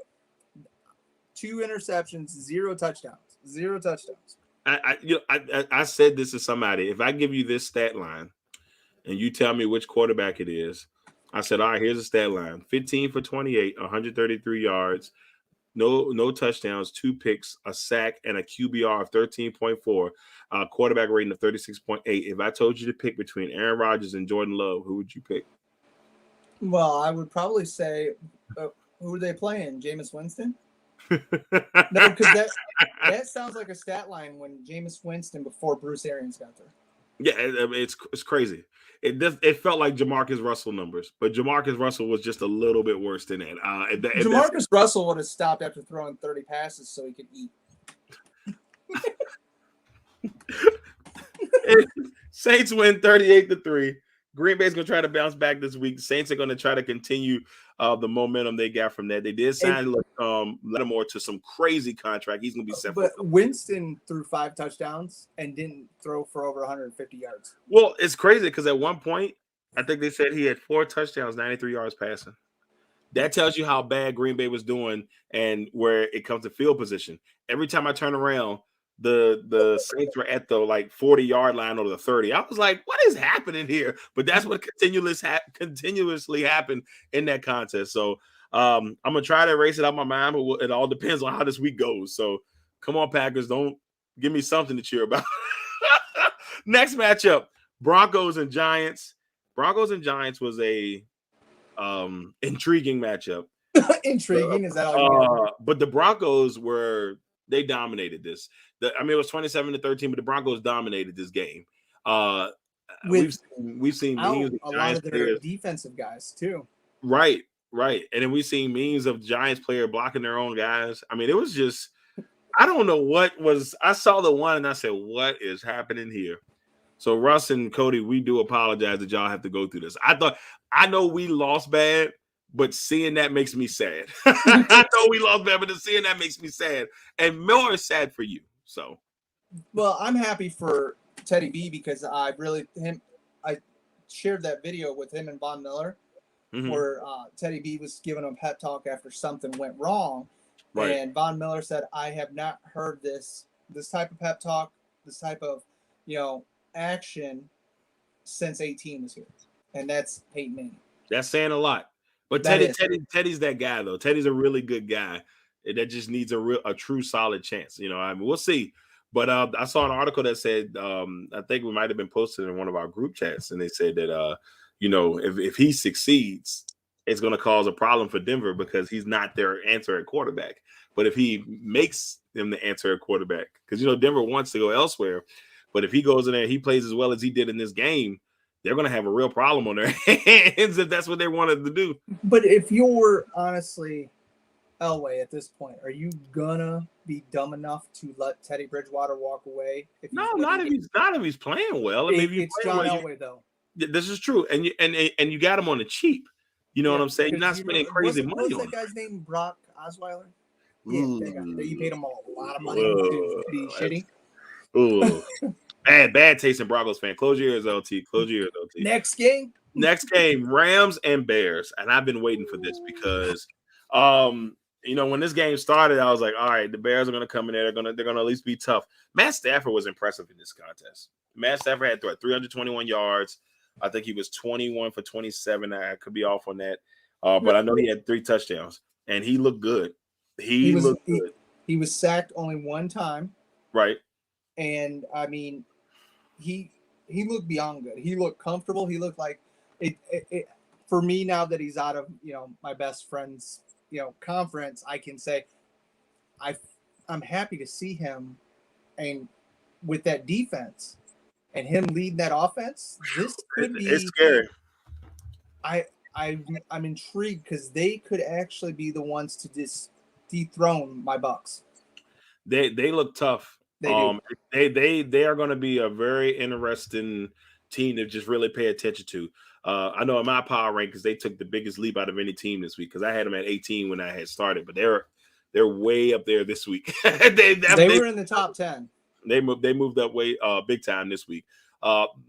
2 interceptions, 0 touchdowns. 0 touchdowns. I said this to somebody. If I give you this stat line and you tell me which quarterback it is, I said, all right, here's a stat line: 15 for 28, 133 yards, no touchdowns, 2 picks, a sack, and a QBR of 13.4, quarterback rating of 36.8. If I told you to pick between Aaron Rodgers and Jordan Love, who would you pick? Well, I would probably say, who are they playing? Jameis Winston? No, because that sounds like a stat line when Jameis Winston before Bruce Arians got there. Yeah, it's crazy. It felt like Jamarcus Russell numbers, but Jamarcus Russell was just a little bit worse than that. Jamarcus Russell would have stopped after throwing 30 passes so he could eat. Saints win 38-3. Green Bay's going to try to bounce back this week. Saints are going to try to continue the momentum they got from that. They did sign Lattimore to some crazy contract. He's going to be set. But Winston threw 5 touchdowns and didn't throw for over 150 yards. Well, it's crazy because at one point, I think they said he had 4 touchdowns, 93 yards passing. That tells you how bad Green Bay was doing and where it comes to field position. Every time I turn around, the Saints were at the 40-yard line or the 30. I was like, what is happening here? But that's what continuously happened in that contest. So I'm gonna try to erase it out of my mind, but it all depends on how this week goes. So come on, Packers, don't give me something to cheer about. Next matchup: Broncos and Giants. Broncos and Giants was a intriguing matchup. Intriguing, is that all? But the Broncos they dominated this. It was 27-13, but the Broncos dominated this game. We've seen memes of a lot of their defensive guys too. Right. And then we've seen memes of Giants player blocking their own guys. I mean, it was just, I don't know what was. I saw the one and I said, what is happening here? So Russ and Cody, we do apologize that y'all have to go through this. I know we lost bad, but seeing that makes me sad. I know we lost bad, but seeing that makes me sad. And more sad for you. So, well, I'm happy for Teddy B because I shared that video with him and Von Miller, where Teddy B was giving him a pep talk after something went wrong. Right. And Von Miller said, I have not heard this type of pep talk, this type of, action since 18 was here. And that's Peyton Manning. That's saying a lot. But Teddy's that guy, though. Teddy's a really good guy that just needs a true solid chance. We'll see. But I saw an article that said, I think we might have been posted in one of our group chats, and they said that, if he succeeds, it's going to cause a problem for Denver because he's not their answer at quarterback. But if he makes them the answer at quarterback, because, Denver wants to go elsewhere. But if he goes in there and he plays as well as he did in this game, they're going to have a real problem on their hands if that's what they wanted to do. But if you're honestly Elway at this point, are you going to be dumb enough to let Teddy Bridgewater walk away? Not if he's playing well. It's John Elway, though. This is true. And you got him on the cheap. You know what I'm saying? You're not spending crazy money on him. What's that guy's name? Brock Osweiler? Yeah, you paid him a lot of money to be shitty. Ooh. Bad taste in Broncos fan. Close your ears, LT. Close your ears, LT. Next game, Rams and Bears. And I've been waiting for this because, when this game started, I was like, all right, the Bears are going to come in there. They're going to at least be tough. Matt Stafford was impressive in this contest. Matt Stafford had 321 yards. I think he was 21 for 27. I could be off on that. But I know he had 3 touchdowns. And he looked good. He looked good. He was sacked only one time. Right. And, he looked beyond good. He looked comfortable. He looked like it for me now that he's out of, my best friend's conference, I can say I'm happy to see him, and with that defense and him leading that offense, this could be. It's scary. I'm intrigued because they could actually be the ones to dethrone my Bucks. They look tough. They do. They are going to be a very interesting team to just really pay attention to. I know in my power rankings they took the biggest leap out of any team this week because I had them at 18 when I had started, but they're way up there this week. they were in the top 10. They moved up way big time this week.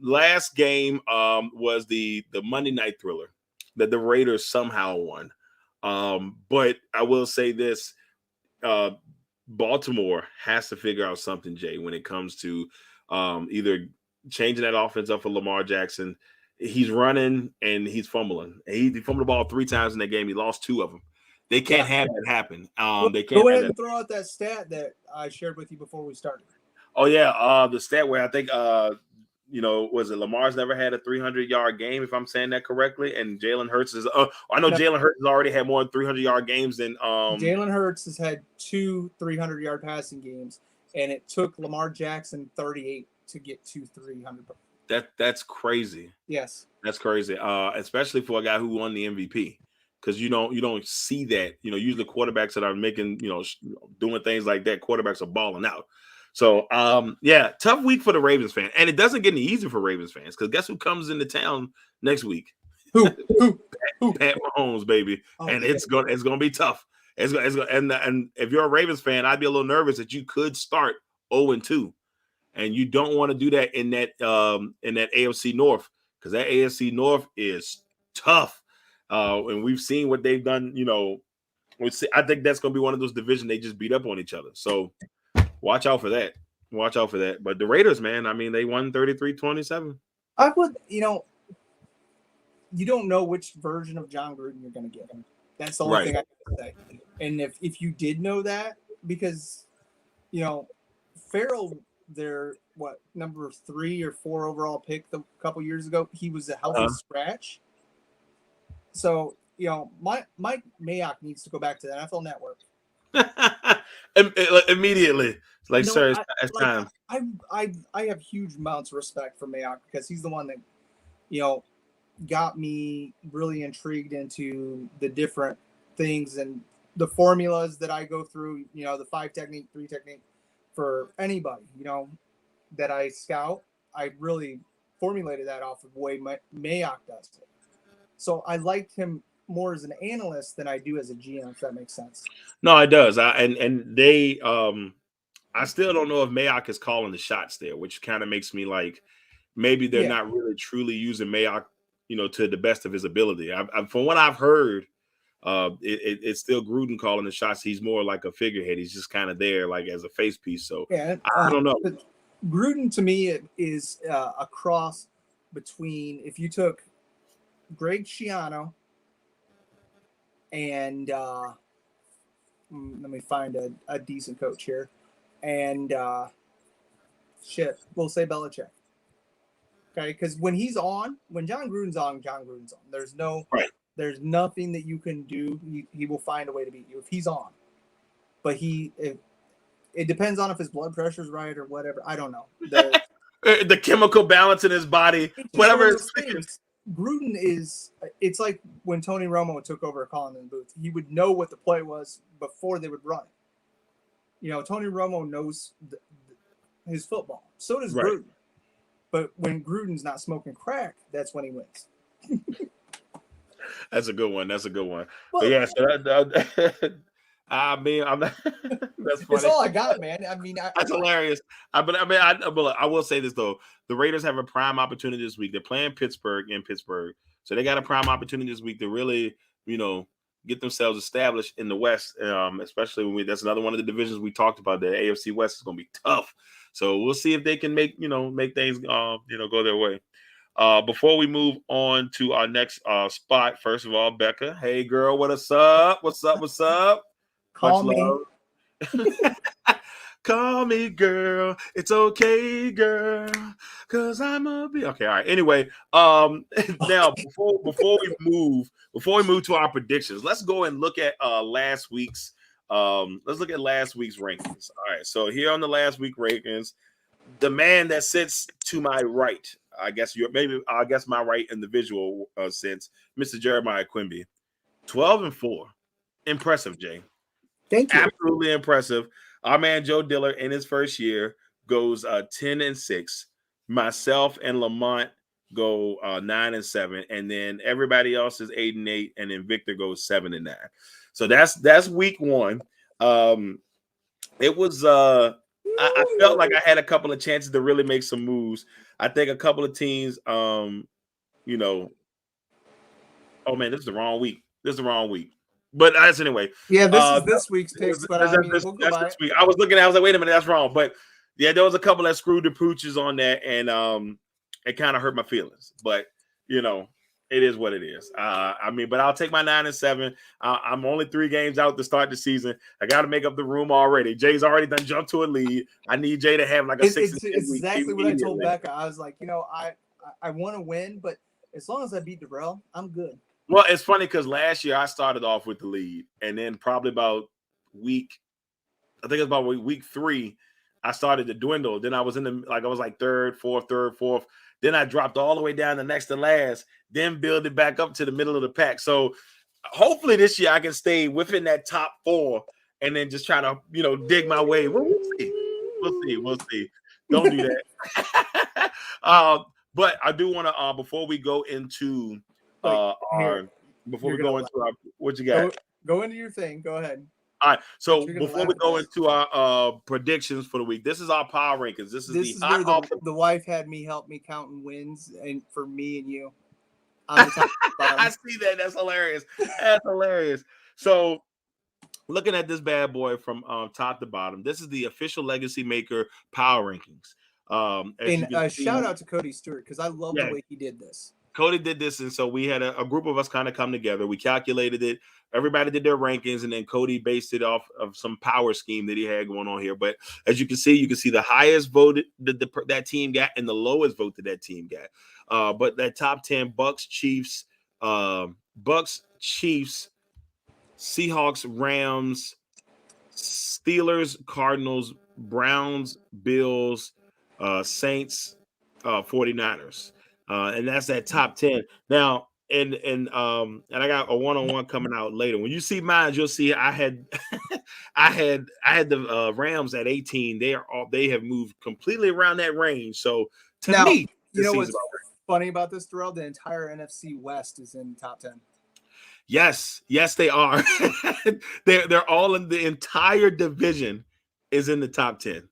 Last game was the Monday night thriller that the Raiders somehow won. But I will say this, Baltimore has to figure out something, Jay, when it comes to either changing that offense up for Lamar Jackson. He's running and he's fumbling. He fumbled the ball 3 times in that game. He lost 2 of them. They can't have that happen. They can't. Go ahead and throw out that stat that I shared with you before we started. Oh yeah, the stat where I think was it Lamar's never had a 300-yard game, if I'm saying that correctly, and Jalen Hurts is. I know Jalen Hurts has already had more than 300-yard games than. Jalen Hurts has had 2 300-yard passing games, and it took Lamar Jackson 38 to get to 300. That's crazy. Yes, that's crazy. Especially for a guy who won the MVP, because you don't see that. Usually quarterbacks that are making doing things like that, quarterbacks are balling out. So, tough week for the Ravens fan. And it doesn't get any easier for Ravens fans because guess who comes into town next week? Who? Pat Mahomes, baby. And it's gonna be tough. And if you're a Ravens fan, I'd be a little nervous that you could start 0-2. And you don't want to do that in that AFC North because that AFC North is tough. And we've seen what they've done, I think that's gonna be one of those divisions they just beat up on each other. So watch out for that. But the Raiders, man, I mean, they won 33-27. I would, you don't know which version of John Gruden you're going to get. That's the only thing I can say. And if you did know that, because, Farrell, their, number 3 or 4 overall pick a couple years ago, he was a healthy scratch. So, Mike Mayock needs to go back to the NFL Network. Immediately. Sir, it's time. I have huge amounts of respect for Mayock because he's the one that, got me really intrigued into the different things and the formulas that I go through, the 5 technique, 3 technique for anybody, that I scout. I really formulated that off of the way Mayock does it. So I liked him more as an analyst than I do as a GM, if that makes sense. No, it does. They I still don't know if Mayock is calling the shots there, which kind of makes me like maybe they're not really truly using Mayock, to the best of his ability. From what I've heard, it's still Gruden calling the shots. He's more like a figurehead. He's just kind of there like as a face piece. So I don't know. Gruden to me is a cross between if you took Greg Schiano and let me find a decent coach here. And we'll say Belichick. Okay, because when John Gruden's on, there's nothing that you can do. He will find a way to beat you if he's on. But it depends on if his blood pressure's right or whatever. I don't know. The chemical balance in his body, whatever. Gruden it's like when Tony Romo took over calling in the booth. He would know what the play was before they would run it. Tony Romo knows his football. So does Gruden. But when Gruden's not smoking crack, that's when he wins. That's a good one. Well, but yeah, I mean, that's funny. That's all I got, man. I mean, that's hilarious. I will say this though: the Raiders have a prime opportunity this week. They're playing Pittsburgh in Pittsburgh, so they got a prime opportunity this week to really, get themselves established in the West. Especially when that's another one of the divisions we talked about. The AFC West is going to be tough, so we'll see if they can make things go their way. Before we move on to our next spot, first of all, Becca, hey girl, what's up? What's up? Call me. Call me girl. It's okay, girl. Cause I'm a be okay. All right. Anyway, now before we move to our predictions, let's go and look at last week's rankings. All right. So here on the last week rankings, the man that sits to my right, I guess my right in the visual sense, Mr. Jeremiah Quimby, 12-4. Impressive, Jay. Thank you. Absolutely impressive. Our man Joe Diller in his first year goes 10-6. Myself and Lamont go 9-7, and then everybody else is 8-8, and then Victor goes 7-9. So that's week one. It was I felt like I had a couple of chances to really make some moves. I think a couple of teams, oh man, this is the wrong week. But that's anyway. Yeah, this is this week's picks, but we'll go by this week. I was like, wait a minute, that's wrong. But yeah, there was a couple that screwed the pooches on that, and it kind of hurt my feelings. But it is what it is. But I'll take my 9-7. I'm only 3 games out to start the season. I got to make up the room already. Jay's already done jumped to a lead. I need Jay to have like a 6-10 It's week exactly what I told Becca. I was like, I want to win, but as long as I beat Darrell, I'm good. Well, it's funny because last year I started off with the lead, and then probably about week 3, I started to dwindle. Then I was third, fourth. Then I dropped all the way down to next to last, then build it back up to the middle of the pack. So hopefully this year I can stay within that top 4 and then just try to, dig my way. We'll see. Don't do that. But I do want to, before we go into what you got? Go into your thing. Go ahead. All right. So before we go into our predictions for the week, this is our power rankings. This is where the wife had me help me counting wins, and for me and you. On the top I see that. That's hilarious. So looking at this bad boy from top to bottom, this is the official LegacyMaker power rankings. Shout out to Cody Stewart because I love the way he did this. Cody did this, and so we had a group of us kind of come together. We calculated it. Everybody did their rankings, and then Cody based it off of some power scheme that he had going on here. But as you can see the highest voted that team got and the lowest vote that team got. But that top 10, Bucks, Chiefs, Seahawks, Rams, Steelers, Cardinals, Browns, Bills, Saints, 49ers. And that's that top 10. Now, and I got a one-on-one coming out later. When you see mine, you'll see I had the Rams at 18. They have moved completely around that range. So to me, you know what's funny about this, Darrell? The entire NFC West is in the top 10. Yes, they are. they're all in the entire division is in the top 10.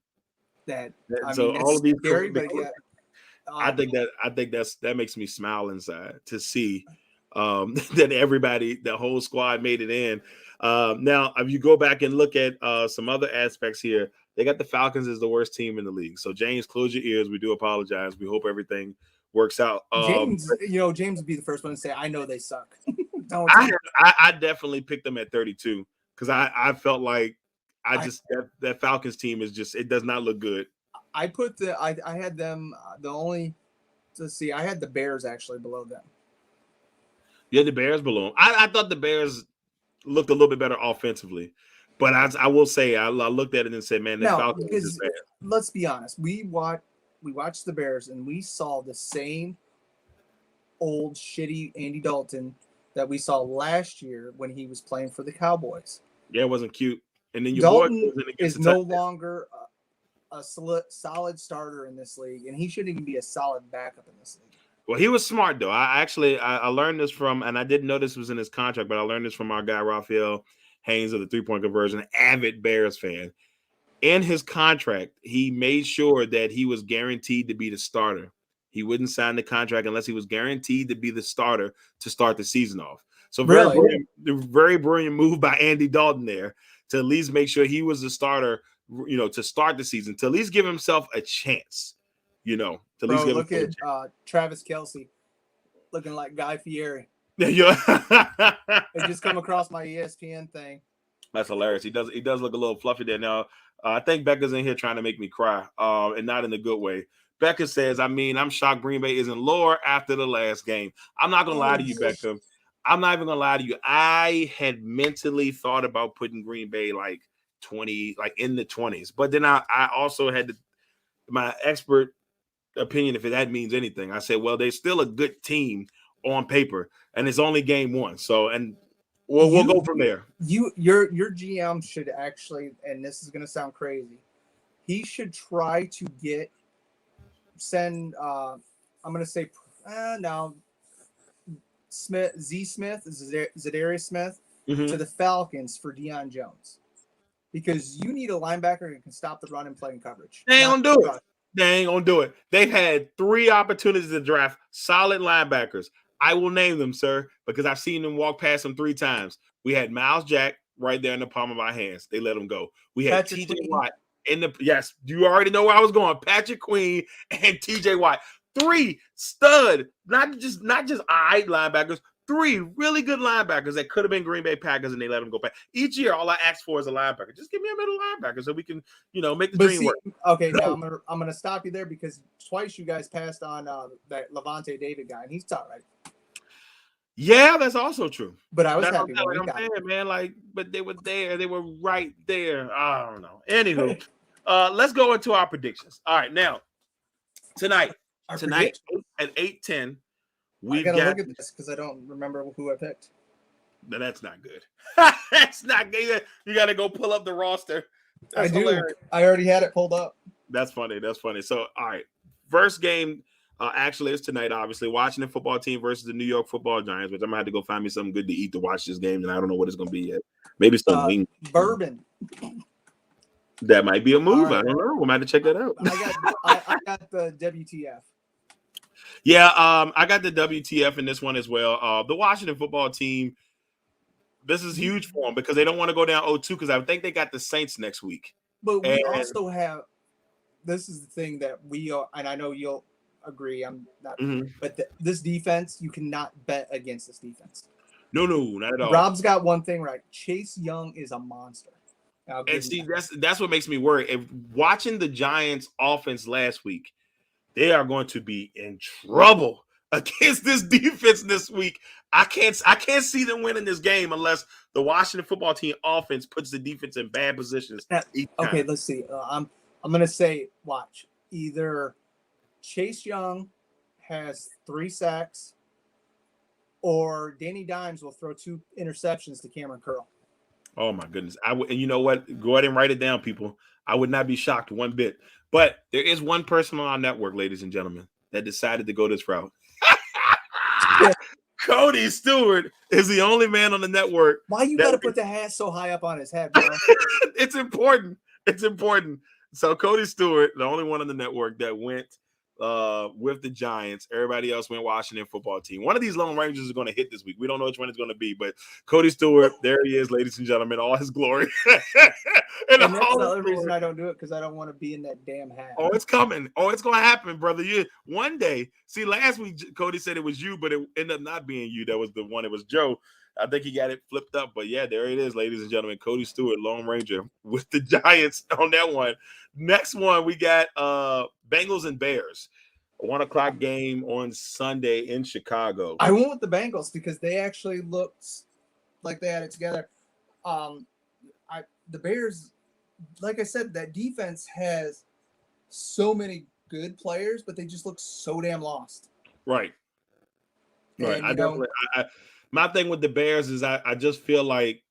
All of these scary, but yeah. I think that makes me smile inside to see that everybody, the whole squad made it in. Now, if you go back and look at some other aspects here, they got the Falcons as the worst team in the league. So, James, close your ears. We do apologize. We hope everything works out. James would be the first one to say, I know they suck. I definitely picked them at 32 because I felt like that Falcons team is just, it does not look good. I had them I had the Bears actually below them. You had the Bears below them. I thought the Bears looked a little bit better offensively, but I will say I looked at it and said, man, the Falcons is bad. Let's be honest. We watched the Bears and we saw the same old shitty Andy Dalton that we saw last year when he was playing for the Cowboys. Yeah, it wasn't cute. And then Dalton is no longer a solid starter in this league, and he shouldn't even be a solid backup in this league. Well, he was smart though. I learned this from, and I didn't know this was in his contract, but I learned this from our guy Raphael Haynes of the 3-point conversion, avid Bears fan. In his contract, he made sure that he was guaranteed to be the starter. He wouldn't sign the contract unless he was guaranteed to be the starter to start the season off. So very brilliant move by Andy Dalton there to at least make sure he was the starter, to start the season, to at least give himself a chance, Look at Travis Kelce looking like Guy Fieri. Yeah. It just come across my ESPN thing. That's hilarious. He does look a little fluffy there. Now, I think Becca's in here trying to make me cry, and not in a good way. Becca says, I'm shocked Green Bay isn't lower after the last game. I'm not going to lie to you, Becca. I'm not even going to lie to you. I had mentally thought about putting Green Bay like 20, like in the 20s. But then I also had my expert opinion, if that means anything. I said, well, they're still a good team on paper, and it's only game one. So, and we'll go from there. Your GM should actually, and this is going to sound crazy, he should try to send I'm going to say now Zadarius Smith to the Falcons for Deion Jones, because you need a linebacker who can stop the run and play in coverage. They ain't gonna do it. They ain't gonna do it. They've had 3 opportunities to draft solid linebackers. I will name them, sir, because I've seen them walk past them 3 times. We had Miles Jack right there in the palm of our hands. They let him go. We had TJ Watt in the yes. You already know where I was going. Patrick Queen and TJ Watt. 3 stud, not just eye linebackers. 3 really good linebackers that could have been Green Bay Packers, and they let them go back. Each year, all I ask for is a linebacker. Just give me a middle linebacker so we can, make the dream work. Okay, now I'm gonna stop you there, because twice you guys passed on that Levante David guy, and he's tough, right? Yeah, that's also true. But I was happy. But they were there. They were right there. I don't know. Anywho, let's go into our predictions. All right, now tonight at 8:10. I gotta look at this because I don't remember who I picked. No, that's not good. That's not good. You got to go pull up the roster. That's hilarious. I already had it pulled up. That's funny. So, all right. First game actually is tonight, obviously. Washington football team versus the New York football Giants, which I'm going to have to go find me something good to eat to watch this game, and I don't know what it's going to be yet. Maybe some wings. Bourbon. That might be a move. Right. I don't know. We might have to check that out. I got the WTF. Yeah, I got the WTF in this one as well. The Washington football team, this is huge for them because they don't want to go down 0-2 because I think they got the Saints next week. But we also have – this is the thing that we are – and I know you'll agree. I'm not – but this defense, you cannot bet against this defense. No, not at all. Rob's got one thing right. Chase Young is a monster. And see, that's what makes me worry. If watching the Giants offense last week, they are going to be in trouble against this defense this week. I can't see them winning this game unless the Washington football team offense puts the defense in bad positions. Okay, let's see. I'm going to say, watch. Either Chase Young has 3 sacks or Danny Dimes will throw 2 interceptions to Cameron Curl. Oh, my goodness. And you know what? Go ahead and write it down, people. I would not be shocked one bit. But there is one person on our network, ladies and gentlemen, that decided to go this route. Cody Stewart is the only man on the network. Why you got to put the hat so high up on his head, bro? It's important. So Cody Stewart, the only one on the network that went with the Giants. Everybody else went Washington football team. One of these Lone Rangers is going to hit this week. We don't know which one it's going to be, but Cody Stewart, there he is, ladies and gentlemen, all his glory. and that's the other reason I don't do it, because I don't want to be in that damn hat. Oh, it's coming. Oh, it's going to happen, brother. One day. See, last week Cody said it was you, but it ended up not being you. That was the one. It was Joe. I think he got it flipped up, but yeah, there it is, ladies and gentlemen. Cody Stewart, Lone Ranger, with the Giants on that one. Next one, we got Bengals and Bears. A 1:00 game on Sunday in Chicago. I went with the Bengals because they actually looked like they had it together. The Bears, like I said, that defense has so many good players, but they just look so damn lost. Right. And, my thing with the Bears is I just feel like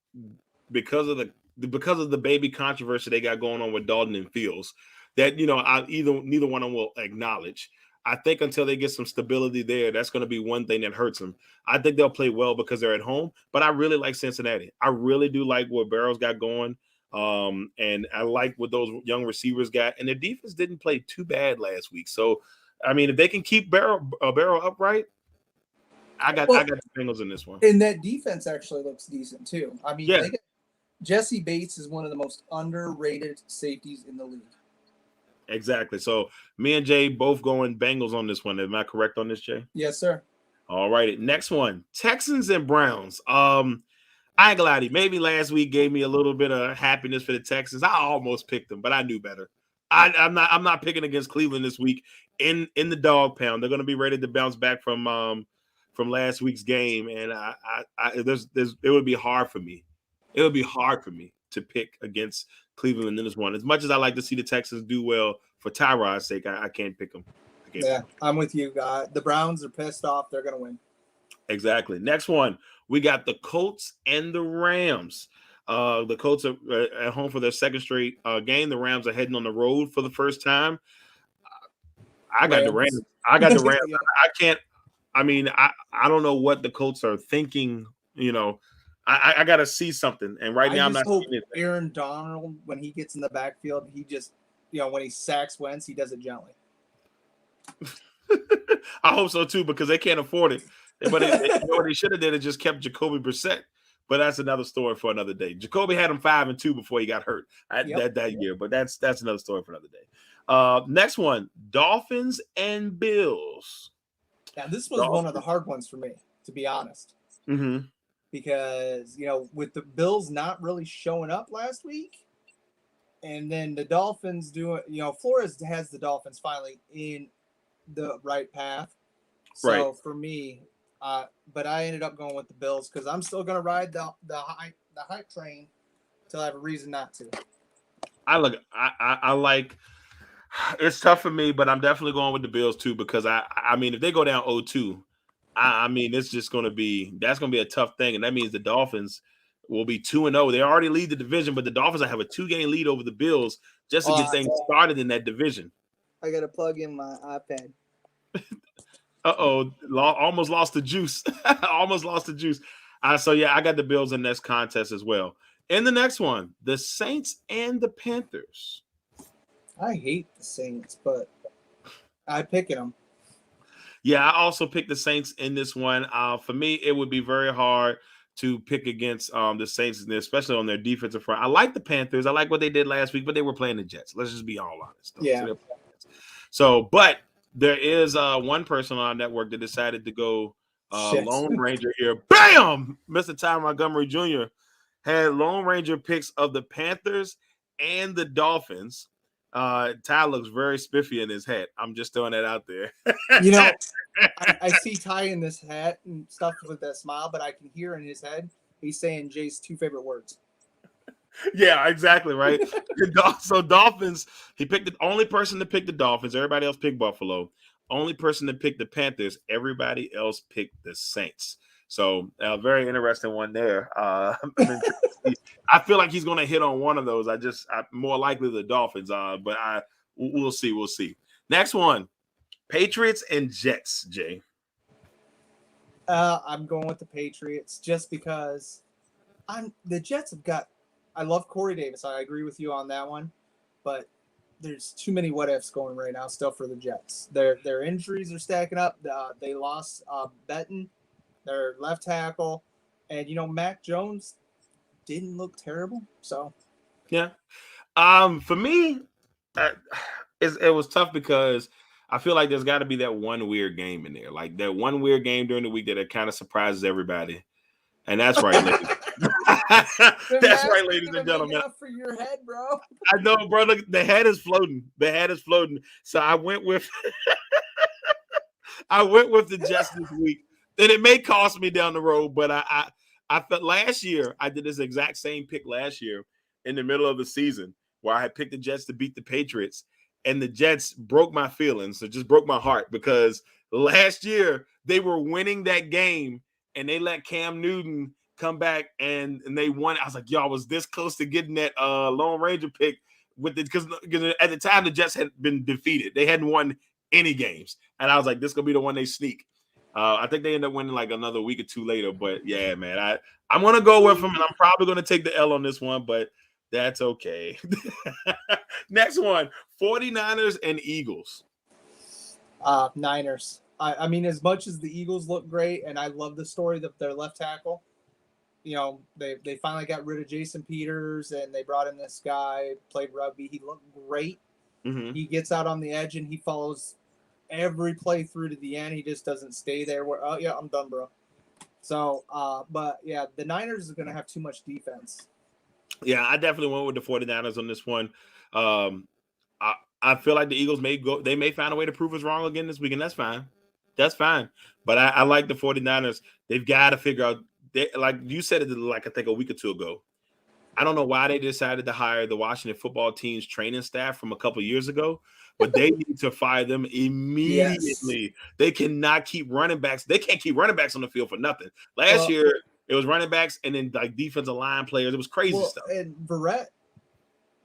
because of the baby controversy they got going on with Dalton and Fields, that neither one of them will acknowledge. I think until they get some stability there, that's going to be one thing that hurts them. I think they'll play well because they're at home, but I really like Cincinnati. I really do like what Barrow's got going, and I like what those young receivers got. And their defense didn't play too bad last week. So, I mean, if they can keep Barrow upright, I got the Bengals in this one. And that defense actually looks decent too. I mean, Jesse Bates is one of the most underrated safeties in the league. Exactly. So me and Jay both going Bengals on this one. Am I correct on this, Jay? Yes, sir. All right. Next one, Texans and Browns. I ain't gonna lie to you. Maybe last week gave me a little bit of happiness for the Texans. I almost picked them, but I knew better. I'm not picking against Cleveland this week in the dog pound. They're gonna be ready to bounce back from last week's game, and it would be hard for me. It would be hard for me to pick against Cleveland in this one. As much as I like to see the Texans do well for Tyrod's sake, I can't pick them. I'm with you. The Browns are pissed off. They're gonna win. Exactly. Next one, we got the Colts and the Rams. The Colts are at home for their second straight game. The Rams are heading on the road for the first time. I got the Rams. I got the Rams. Yeah. I can't. I mean, I don't know what the Colts are thinking. You know, I got to see something. And right now, I'm not hope seeing it. Aaron Donald, when he gets in the backfield, he just, when he sacks Wentz, he does it gently. I hope so too, because they can't afford it. But what they should have did is just kept Jacoby Brissett. But that's another story for another day. Jacoby had him 5-2 before he got hurt that year. But that's another story for another day. Next one, Dolphins and Bills. Yeah, this was one of the hard ones for me, to be honest. Mm-hmm. Because, with the Bills not really showing up last week, and then the Dolphins doing, Flores has the Dolphins finally in the right path. So for me, but I ended up going with the Bills because I'm still going to ride the hype train until I have a reason not to. I like. It's tough for me, but I'm definitely going with the Bills too because I mean if they go down 0-2, I mean it's just going to be a tough thing, and that means the Dolphins will be 2-0. They already lead the division, but the Dolphins have a 2-game lead over the Bills just to get things started in that division. I got to plug in my iPad. Almost lost the juice. Almost lost the juice. So yeah, I got the Bills in this contest as well. In the next one, the Saints and the Panthers. I hate the Saints, but I pick them. Yeah, I also picked the Saints in this one. For me, it would be very hard to pick against the Saints, especially on their defensive front. I like the Panthers. I like what they did last week, but they were playing the Jets. Let's just be all honest. Yeah. So, but there is one person on our network that decided to go Lone Ranger here. Bam! Mr. Ty Montgomery Jr. had Lone Ranger picks of the Panthers and the Dolphins. Ty looks very spiffy in his hat. I'm just throwing that out there. I see Ty in this hat and stuff with that smile, but I can hear in his head he's saying Jay's two favorite words. Yeah, exactly, right? So Dolphins, he picked the only person to pick the Dolphins. Everybody else picked Buffalo. Only person to pick the Panthers. Everybody else picked the Saints. So very interesting one there. I feel like he's going to hit on one of those. I'm more likely the Dolphins, but we'll see. We'll see. Next one, Patriots and Jets. Jay, I'm going with the Patriots just because the Jets have got. I love Corey Davis. I agree with you on that one, but there's too many what ifs going right now still for the Jets. Their injuries are stacking up. They lost Benton, their left tackle, and Mac Jones didn't look terrible. So yeah, for me, it was tough because I feel like there's got to be that one weird game in there, like that one weird game during the week that kind of surprises everybody, and that's right, ladies. That's right, ladies and gentlemen. For your head, bro. I know, bro. Look, the head is floating. The head is floating. So I went with the Jets this week. And it may cost me down the road, but I felt last year I did this exact same pick last year in the middle of the season where I had picked the Jets to beat the Patriots, and the Jets broke my feelings. It just broke my heart because last year they were winning that game and they let Cam Newton come back and they won. I was like, I was this close to getting that Lone Ranger pick with it because at the time the Jets had been defeated. They hadn't won any games. And I was like, this is gonna be the one they sneak. I think they end up winning like another week or two later. But yeah, man, I'm gonna go with them, and I'm probably gonna take the L on this one, but that's okay. Next one, 49ers and Eagles. Niners. I mean, as much as the Eagles look great, and I love the story of their left tackle, they finally got rid of Jason Peters, and they brought in this guy, played rugby. He looked great. Mm-hmm. He gets out on the edge, and he follows every play through to the end. He just doesn't stay there. I'm done, bro. So, but yeah, the Niners are going to have too much defense. Yeah, I definitely went with the 49ers on this one. I feel like the Eagles may find a way to prove us wrong again this weekend. That's fine. That's fine. But I like the 49ers. They've got to figure out, like you said it like I think a week or two ago. I don't know why they decided to hire the Washington football team's training staff from a couple of years ago, but they need to fire them immediately. Yes. They cannot keep running backs. They can't keep running backs on the field for nothing. Last year, it was running backs and then like defensive line players. It was crazy stuff. And Verrett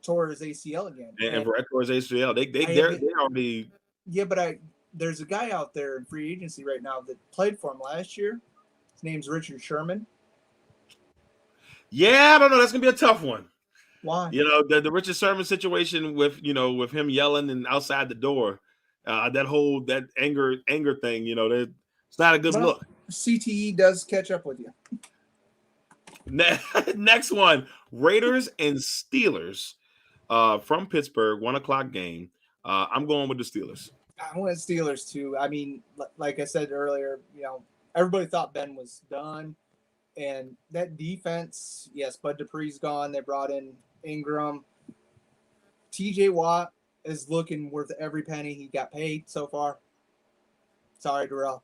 tore his ACL again. And Verrett tore his ACL. They're already. Yeah, but there's a guy out there in free agency right now that played for him last year. His name's Richard Sherman. Yeah, I don't know. That's gonna be a tough one. Why? You know, the Richard Sherman situation with him yelling and outside the door, that anger thing. You know, it's not a good look. CTE does catch up with you. Next one, Raiders and Steelers from Pittsburgh, 1:00 game. I'm going with the Steelers. I went Steelers too. I mean, like I said earlier, everybody thought Ben was done. And that defense, yes, Bud Dupree's gone. They brought in Ingram. TJ Watt is looking worth every penny he got paid so far. Sorry, Darrell.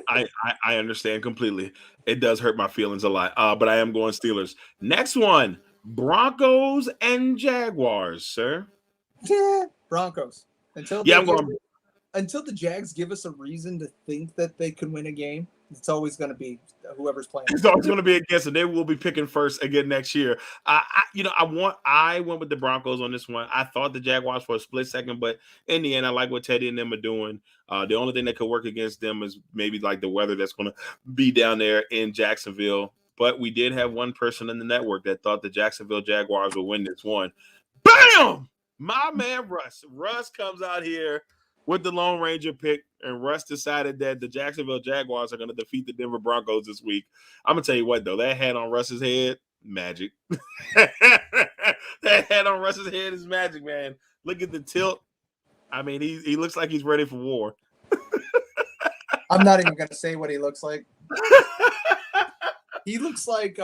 I understand completely. It does hurt my feelings a lot, but I am going Steelers. Next one, Broncos and Jaguars, sir. Yeah, Broncos. Until the Jags give us a reason to think that they could win a game, it's always going to be whoever's playing. It's always going to be against, and they will be picking first again next year. I went with the Broncos on this one. I thought the Jaguars for a split second, but in the end, I like what Teddy and them are doing. The only thing that could work against them is maybe like the weather that's going to be down there in Jacksonville. But we did have one person in the network that thought the Jacksonville Jaguars would win this one. Bam! My man Russ. Russ comes out here with the Lone Ranger pick, and Russ decided that the Jacksonville Jaguars are going to defeat the Denver Broncos this week. I'm going to tell you what, though. That hat on Russ's head, magic. That hat on Russ's head is magic, man. Look at the tilt. I mean, he looks like he's ready for war. I'm not even going to say what he looks like. He looks like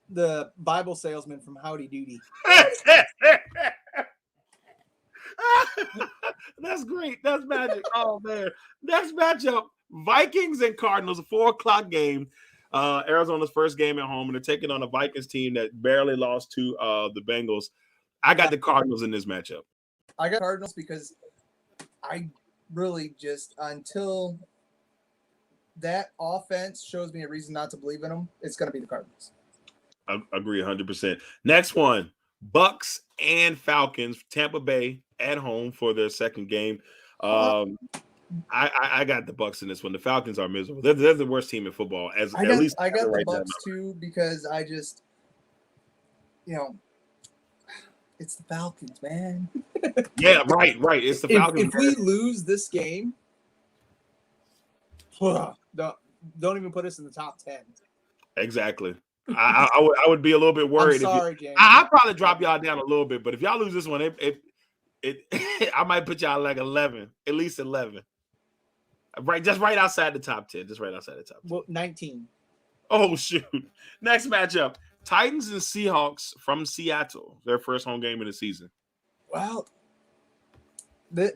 the Bible salesman from Howdy Doody. That's great. That's magic. Oh, man. Next matchup, Vikings and Cardinals, a 4:00 game. Arizona's first game at home, and they're taking on a Vikings team that barely lost to the Bengals. I got the Cardinals in this matchup. I got Cardinals because I really just, until that offense shows me a reason not to believe in them, it's going to be the Cardinals. I agree 100%. Next one, Bucks and Falcons, Tampa Bay at home for their second game. I got the Bucks in this one. The Falcons are miserable. They're the worst team in football. I got the Bucks too because I just, it's the Falcons, man. Yeah, right. It's the Falcons. If we lose this game, don't even put us in the top 10. Exactly. I would be a little bit worried. I'm sorry, James. I'd probably drop y'all down a little bit, but if y'all lose this one, I might put y'all like 11, at least 11. Right, just right outside the top 10. Just right outside the top 10. Well, 19. Oh, shoot. Next matchup, Titans and Seahawks from Seattle. Their first home game of the season. Well,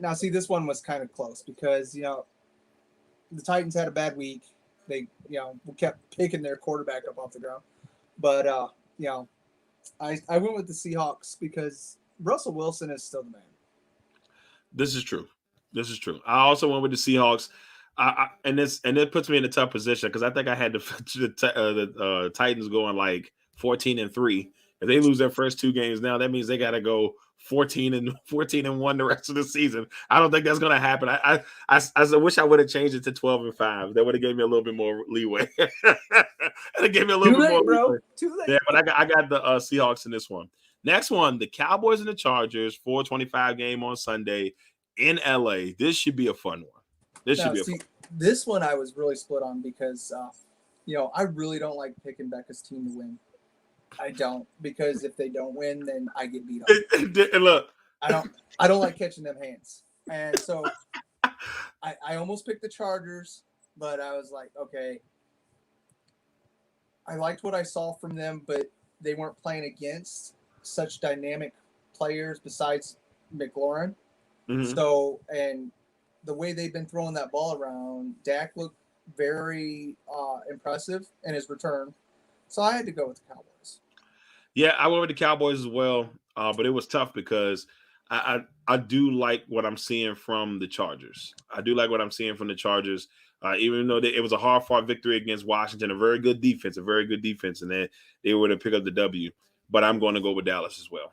now see, this one was kind of close because, the Titans had a bad week. They, kept picking their quarterback up off the ground. But, I went with the Seahawks because Russell Wilson is still the man. This is true. I also went with the Seahawks. And it puts me in a tough position because I think I had the Titans going like 14-3. If they lose their first two games now, that means they got to go 14-1 the rest of the season. I don't think that's going to happen. I wish I would have changed it to 12-5. That would have gave me a little bit more leeway. It gave me a little bit more leeway. Too late. Yeah, but I got the Seahawks in this one. Next one, the Cowboys and the Chargers, 4:25 game on Sunday in LA. This should be a fun one. This one I was really split on because, I really don't like picking Becca's team to win. I don't, because if they don't win, then I get beat up. Look, I don't like catching them hands, and so I almost picked the Chargers, but I was like, okay. I liked what I saw from them, but they weren't playing against such dynamic players besides McLaurin. Mm-hmm. So, and the way they've been throwing that ball around, Dak looked very impressive in his return. So I had to go with the Cowboys. Yeah, I went with the Cowboys as well, but it was tough because I do like what I'm seeing from the Chargers. I do like what I'm seeing from the Chargers, even though it was a hard-fought victory against Washington, a very good defense, and then they were to pick up the W. But I'm going to go with Dallas as well.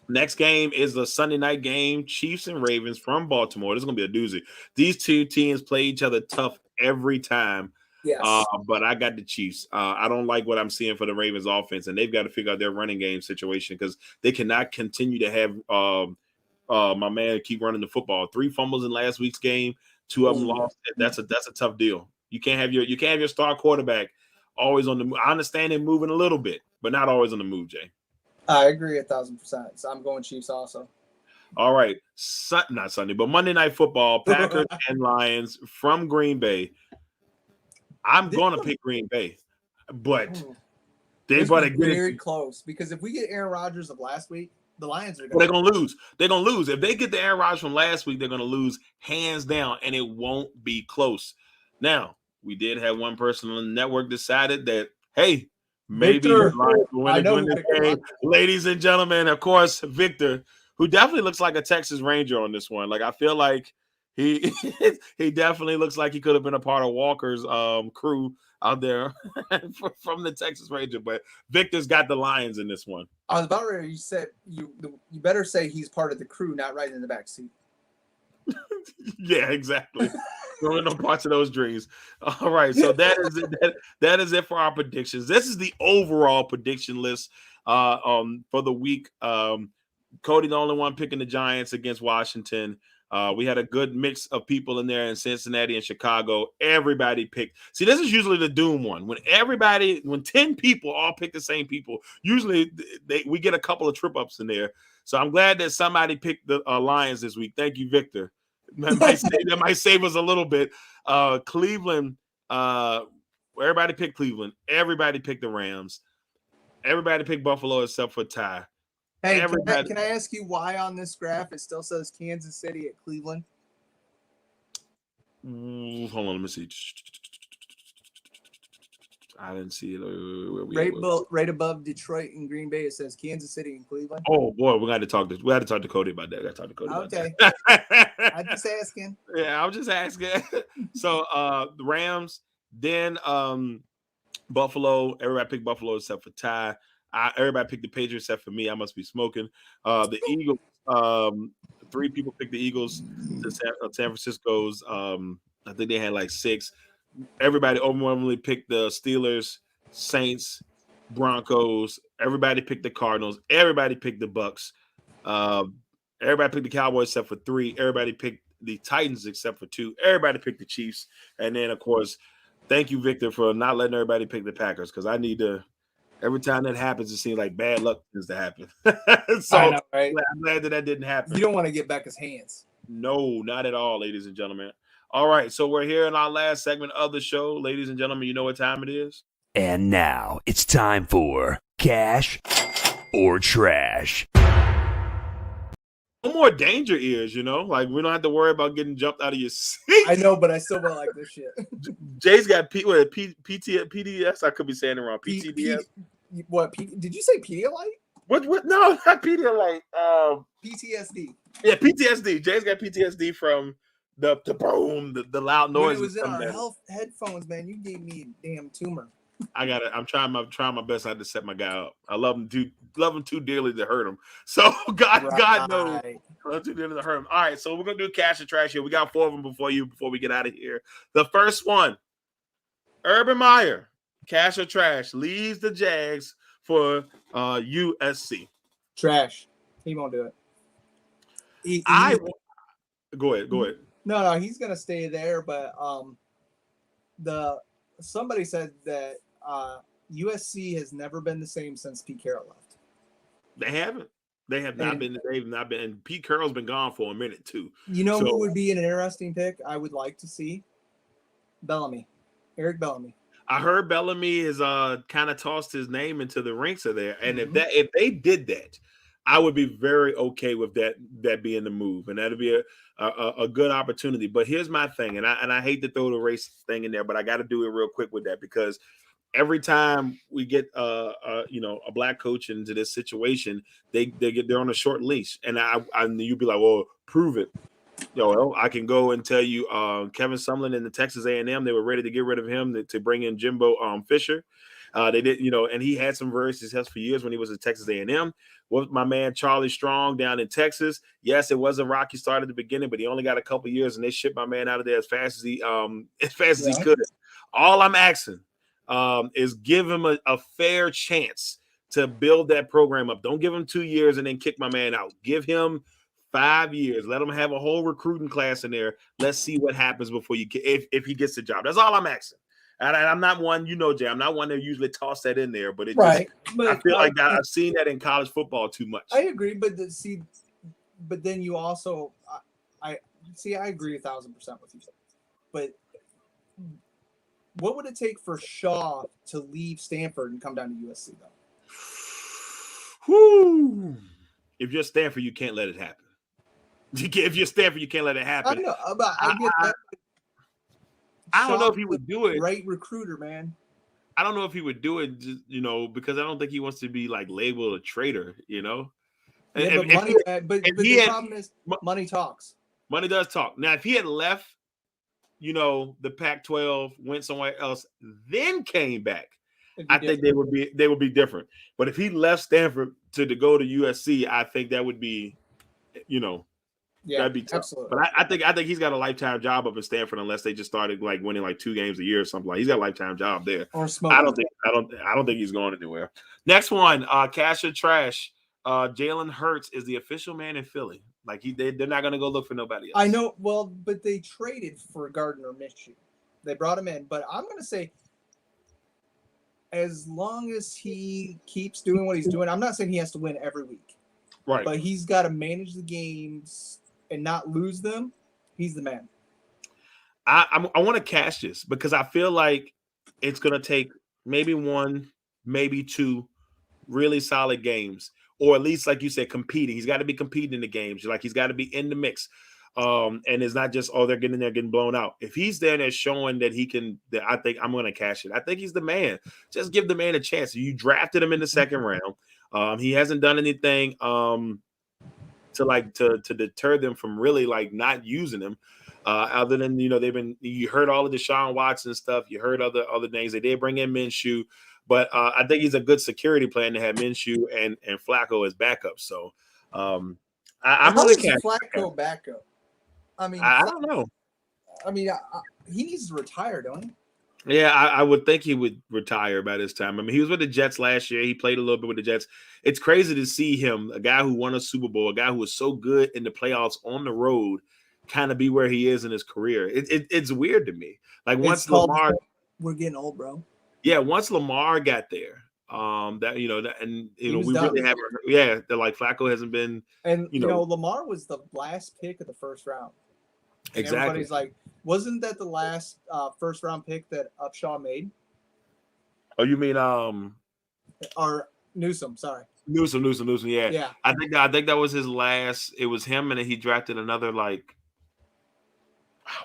Next game is the Sunday night game, Chiefs and Ravens from Baltimore. This is going to be a doozy. These two teams play each other tough every time. Yes. But I got the Chiefs. I don't like what I'm seeing for the Ravens offense, and they've got to figure out their running game situation because they cannot continue to have my man keep running the football. 3 fumbles in last week's game, 2 of them lost. That's a tough deal. You can't have your star quarterback always on the move. I understand him moving a little bit, but not always on the move, Jay. I agree 1,000%. So I'm going Chiefs also. All right, not Sunday, but Monday Night Football, Packers and Lions from Green Bay. I'm going to pick Green Bay, but they better get very close because if we get Aaron Rodgers of last week, the Lions are they're going to lose. They're going to lose. If they get the Aaron Rodgers from last week, they're going to lose hands down, and it won't be close. Now, we did have one person on the network decided that, hey, maybe the Lions will win this game. Ladies and gentlemen, of course, Victor, who definitely looks like a Texas Ranger on this one. Like, I feel like he definitely looks like he could have been a part of Walker's crew out there from the Texas Ranger. But Victor's got the Lions in this one. I was about ready. You said you better say he's part of the crew, not right in the back seat. Yeah, exactly. No parts of those dreams. All right, so that is it. That is it for our predictions. This is the overall prediction list for the week. Cody, the only one picking the Giants against Washington. We had a good mix of people in there in Cincinnati and Chicago. Everybody picked. See, this is usually the doom one. When 10 people all pick the same people, usually we get a couple of trip ups in there. So I'm glad that somebody picked the Lions this week. Thank you, Victor. That might save us a little bit. Cleveland, everybody picked Cleveland. Everybody picked the Rams. Everybody picked Buffalo except for Ty. Hey, can I ask you why on this graph it still says Kansas City at Cleveland? Hold on, let me see. I didn't see it. Right above Detroit and Green Bay, it says Kansas City and Cleveland. Oh boy, we had to talk to Cody about that. I got to talk to Cody about that. Okay. I'm just asking. Yeah, I'm just asking. So the Rams, then Buffalo. Everybody picked Buffalo except for Ty. Everybody picked the Patriots except for me. I must be smoking. The Eagles. 3 people picked the Eagles. The San Francisco's. I think they had like 6. Everybody overwhelmingly picked the Steelers, Saints, Broncos. Everybody picked the Cardinals. Everybody picked the Bucks. Everybody picked the Cowboys except for 3. Everybody picked the Titans except for 2. Everybody picked the Chiefs. And then, of course, thank you, Victor, for not letting everybody pick the Packers because I need to. Every time that happens, it seems like bad luck tends to happen. So I know, right? I'm glad that didn't happen. You don't want to get Becca's hands. No, not at all, ladies and gentlemen. All right, so we're here in our last segment of the show. Ladies and gentlemen, you know what time it is? And now it's time for Cash or Trash. No more danger ears, like we don't have to worry about getting jumped out of your seat. I know, but I still don't like this shit. Jay's got PDS. I could be saying it wrong. PTDS. What? Did you say Pedialyte? What? No, not Pedialyte. PTSD. Yeah, PTSD. Jay's got PTSD from the boom, the loud noise. When it was in our headphones, man, you gave me a damn tumor. I'm trying my best not to set my guy up. I love him too dearly to hurt him. So God knows, I love too dearly to hurt him. All right, so we're gonna do Cash and Trash here. We got 4 of them before we get out of here. The first one, Urban Meyer, Cash or Trash, leaves the Jags for USC. Trash. He won't do it. Go ahead. No, he's gonna stay there. But somebody said that USC has never been the same since Pete Carroll left. They haven't. They have not been. They've not been. And Pete Carroll's been gone for a minute too. Who would be an interesting pick? I would like to see Bellamy, Eric Bellamy. I heard Bellamy is kind of tossed his name into the ranks of there, and if they did that, I would be very okay with that being the move, and that'd be a good opportunity. But here's my thing, and I hate to throw the race thing in there, but I got to do it real quick with that because every time we get a black coach into this situation, they're on a short leash, and you'd be like, well, prove it. I can go and tell you, Kevin Sumlin in the Texas A&M, they were ready to get rid of him to bring in Jimbo Fisher. They did, and he had some very successful years when he was at Texas A&M. With my man Charlie Strong down in Texas, yes, it was a rocky start at the beginning, but he only got a couple years, and they shipped my man out of there as fast as he could. All I'm asking is give him a fair chance to build that program up. Don't give him 2 years and then kick my man out. Give him 5 years. Let him have a whole recruiting class in there. Let's see what happens before if he gets the job. That's all I'm asking. And I'm not one, Jay, I'm not one to usually toss that in there, but I feel like I've seen that in college football too much. I agree, but then you also, I agree 1,000% with you. But what would it take for Shaw to leave Stanford and come down to USC though? Whew. If you're Stanford, you can't let it happen. If you're Stanford, you can't let it happen. I know, but I get that. I don't know if he would do it. Great recruiter, man. I don't know if he would do it, because I don't think he wants to be like labeled a traitor, Yeah, but the problem is money talks. Money does talk. Now, if he had left, the Pac-12, went somewhere else, then came back, I think they would be different. But if he left Stanford to go to USC, I think that would be, that'd be tough. Absolutely. But I think he's got a lifetime job up in Stanford unless they just started like winning like 2 games a year or something. Like he's got a lifetime job there. Or smoking. I don't think he's going anywhere. Next one, cash or trash. Jalen Hurts is the official man in Philly. Like they're not going to go look for nobody else. I know. Well, but they traded for Gardner Minshew. They brought him in, but I'm going to say, as long as he keeps doing what he's doing, I'm not saying he has to win every week. Right. But he's got to manage the games and not lose them. He's the man. I want to cash this because I feel like it's going to take maybe 1, maybe 2 really solid games, or at least, like you said, competing. He's got to be competing in the games. Like he's got to be in the mix. And it's not just, they're getting there, getting blown out. If he's there and showing that he can, I think I'm going to cash it. I think he's the man. Just give the man a chance. You drafted him in the second round. He hasn't done anything to deter them from really like not using him. Other than, you heard all of the Deshaun Watson stuff. You heard other names. They did bring in Minshew, but I think he's a good security plan to have Minshew and Flacco as backup. So I'm really Flacco backup. I mean, I don't know. I mean, he needs to retire, don't he? Yeah, I would think he would retire by this time. I mean, he was with the Jets last year. He played a little bit with the Jets. It's crazy to see him, a guy who won a Super Bowl, a guy who was so good in the playoffs on the road, kind of be where he is in his career. It's weird to me. Like once Lamar, we're getting old, bro. Yeah, once Lamar got there, we really haven't. Yeah, like Flacco hasn't been. And Lamar was the last pick of the first round. And exactly. Everybody's like, wasn't that the last first round pick that Upshaw made? Oh, you mean or Newsom? Sorry, Newsom. Yeah, yeah. I think that was his last. It was him, and then he drafted another I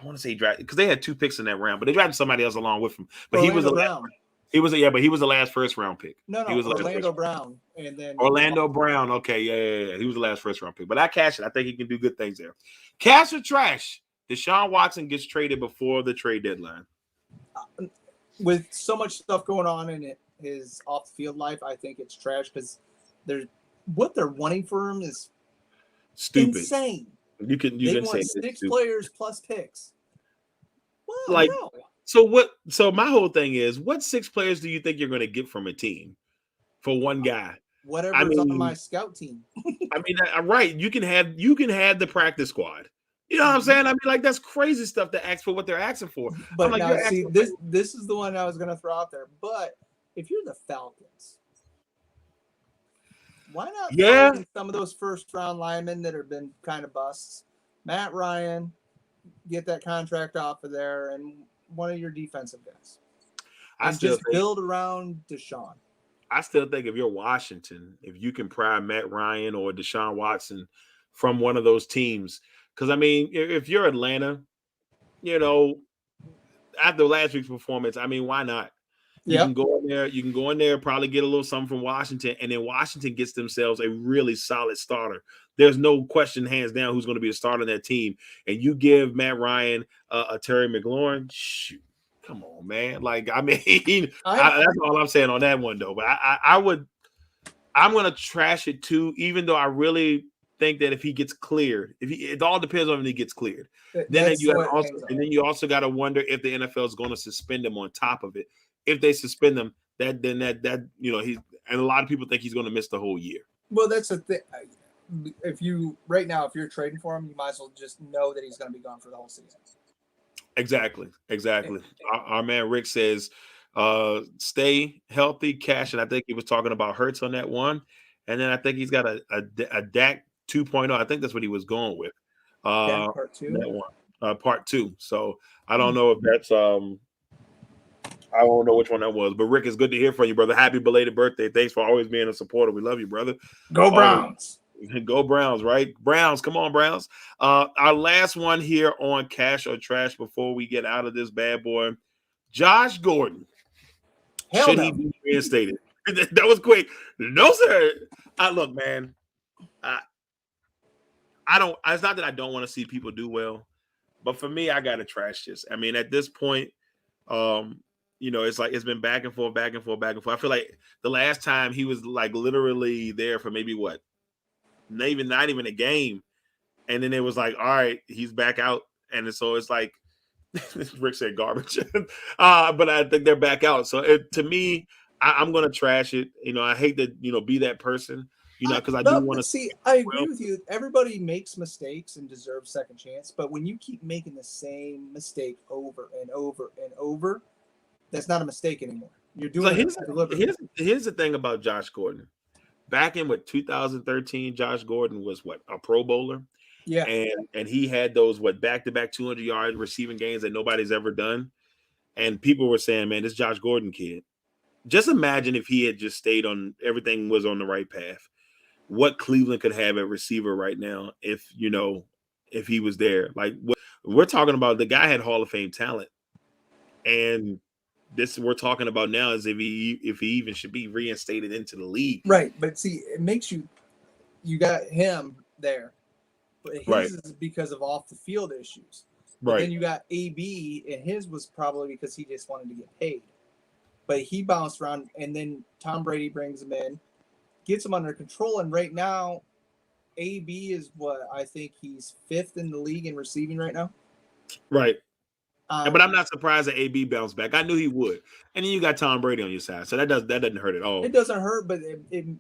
want to say he drafted because they had 2 picks in that round, but they drafted somebody else along with him. But Orlando Brown. He was the last first round pick. No, he was Orlando Brown, and then Orlando Brown. Okay, yeah. He was the last first round pick, but I cash it. I think he can do good things there. Cash or trash? Deshaun Watson gets traded before the trade deadline. With so much stuff going on in his off the field life, I think it's trash because what they're wanting for him is stupid, insane. You can want say 6 players plus picks. Well, no. So my whole thing is, what 6 players do you think you're going to get from a team for one guy? Whatever's on my scout team. I mean, right? You can have the practice squad. You know what I'm saying? I mean, like that's crazy stuff to ask for what they're asking for. But this is the one I was going to throw out there. But if you're the Falcons, why not? Yeah. Some of those first round linemen that have been kind of busts. Matt Ryan, get that contract off of there, and one of your defensive guys. I And still just think, build around Deshaun. I still think if you're Washington, if you can pry Matt Ryan or Deshaun Watson from one of those teams, because I mean, if you're Atlanta, you know, after last week's performance, I mean, why not? You can go in there. You can go in there, probably get a little something from Washington, and then Washington gets themselves a really solid starter. There's no question, hands down, who's going to be the starter on that team. And you give Matt Ryan a Terry McLaurin. Shoot, come on, man! Like, I mean, that's all I'm saying on that one, though. But I'm going to trash it too, even though I really think that if he gets cleared, it all depends on if he gets cleared. Then you also got to wonder if the NFL is going to suspend him on top of it. If they suspend him, that he's, and a lot of people think he's going to miss the whole year. Well, that's the thing. If you're trading for him, you might as well just know that he's going to be gone for the whole season. Exactly. Our man Rick says, stay healthy, Cash, and I think he was talking about Hurts on that one, and then I think he's got a Dak 2.0. I think that's what he was going with. Part two. That one, part 2. So I don't know if that's I don't know which one that was, but Rick, it's good to hear from you, brother. Happy belated birthday. Thanks for always being a supporter. We love you, brother. Go Browns. Go Browns, right? Browns, come on, Browns. Our last one here on Cash or Trash before we get out of this bad boy. Josh Gordon. Should he be reinstated? That was quick. No, sir. Look, man. I don't. It's not that I don't want to see people do well, but for me, I gotta trash this. I mean, at this point, it's like it's been back and forth. I feel like the last time he was like literally there for maybe what, not even a game, and then it was like, all right, he's back out, and so it's like Rick said garbage, but I think they're back out. So to me, I'm gonna trash it. I hate to be that person. Because I do want to see. I agree with you. Everybody makes mistakes and deserves second chance, but when you keep making the same mistake over and over and over, that's not a mistake anymore. You're doing it deliberately. Here's the thing about Josh Gordon. Back in 2013, Josh Gordon was a Pro Bowler. Yeah, and he had those back-to-back 200-yard receiving games that nobody's ever done, and people were saying, "Man, this Josh Gordon kid." Just imagine if he had just stayed on everything was on the right path. What Cleveland could have at receiver right now if he was there. Like what we're talking about, the guy had Hall of Fame talent, and this we're talking about now is if he even should be reinstated into the league. Right, but see, it makes you got him there, but his is because of off the field issues. But right. Then you got AB, and his was probably because he just wanted to get paid, but he bounced around, and then Tom Brady brings him in. Gets him under control, and right now, AB is I think he's 5th in the league in receiving right now. Right. But I'm not surprised that AB bounced back. I knew he would. And then you got Tom Brady on your side, so that doesn't hurt at all. It doesn't hurt, but you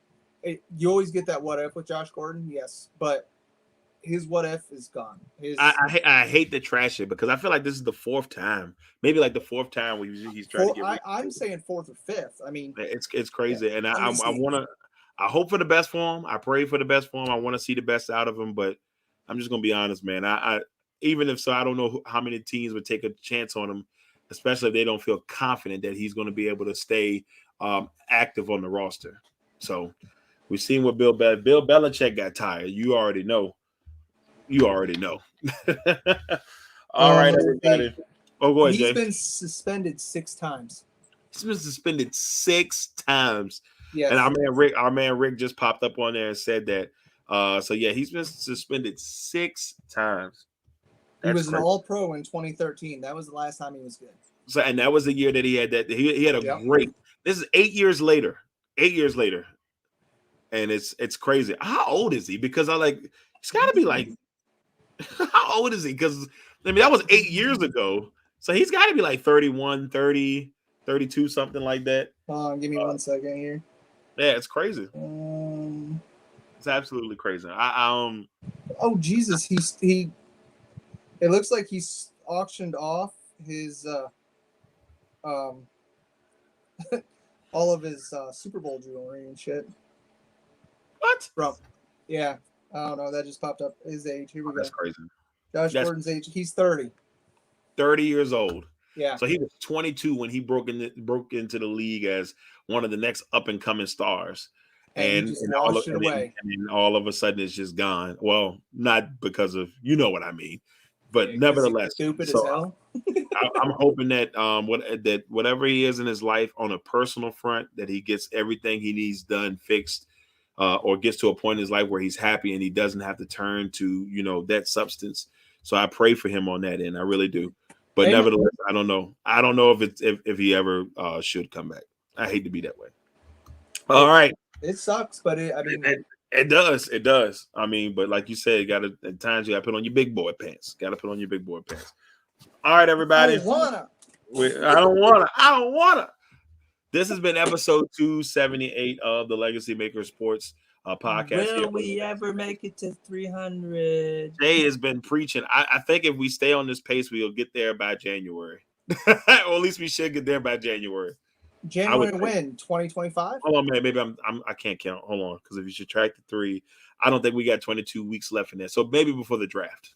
always get that what if with Josh Gordon, yes, but his what if is gone. I hate to trash it because I feel like this is the 4th time, maybe like the 4th time he's trying to get. I'm saying 4th or 5th. I mean, it's crazy, and I want to. I hope for the best for him. I pray for the best for him. I want to see the best out of him, but I'm just going to be honest, man. I even if so, I don't know how many teams would take a chance on him, especially if they don't feel confident that he's going to be able to stay active on the roster. So we've seen what Bill Belichick got tired. You already know. All right, everybody. Oh, go ahead, Jay. He's been suspended 6 times. He's been suspended 6 times. Yes. And our man Rick just popped up on there and said that. So yeah, he's been suspended 6 times. He was an All-Pro in 2013. That was the last time he was good. So, and that was the year that he had that. He had a great. This is 8 years later. 8 years later, and it's crazy. How old is he? Because he's got to be like. How old is he? Because I mean that was 8 years ago. So he's got to be like 31, 30, 32, something like that. Give me 1 second here. Yeah, it's crazy. It's absolutely crazy. Oh Jesus, he. It looks like he's auctioned off his all of his Super Bowl jewelry and shit. What? Yeah, I don't know. That just popped up. His age. Here we go. That's crazy. Josh Gordon's age. He's 30. 30 years old. Yeah. So he was 22 when he broke into the league as one of the next up and coming stars. And he just washed it away. And all of a sudden it's just gone. Well, not because of, you know what I mean, but nevertheless, stupid as hell. I'm hoping that that whatever he is in his life on a personal front, that he gets everything he needs done, fixed, or gets to a point in his life where he's happy and he doesn't have to turn to, that substance. So I pray for him on that end. I really do. But nevertheless, I don't know. I don't know if he ever should come back. I hate to be that way. All right. It sucks, but it does. It does. I mean, but like you said, at times you got to put on your big boy pants. All right, everybody. I don't wanna. This has been episode 278 of the LegacyMaker Sports podcast. Will we ever make it to 300? Jay has been preaching. I think if we stay on this pace, we'll get there by January. Or at least we should get there by January. January when? 2025? Hold on, man. Maybe I can't count. Hold on, because if you subtract the 3, I don't think we got 22 weeks left in there. So maybe before the draft,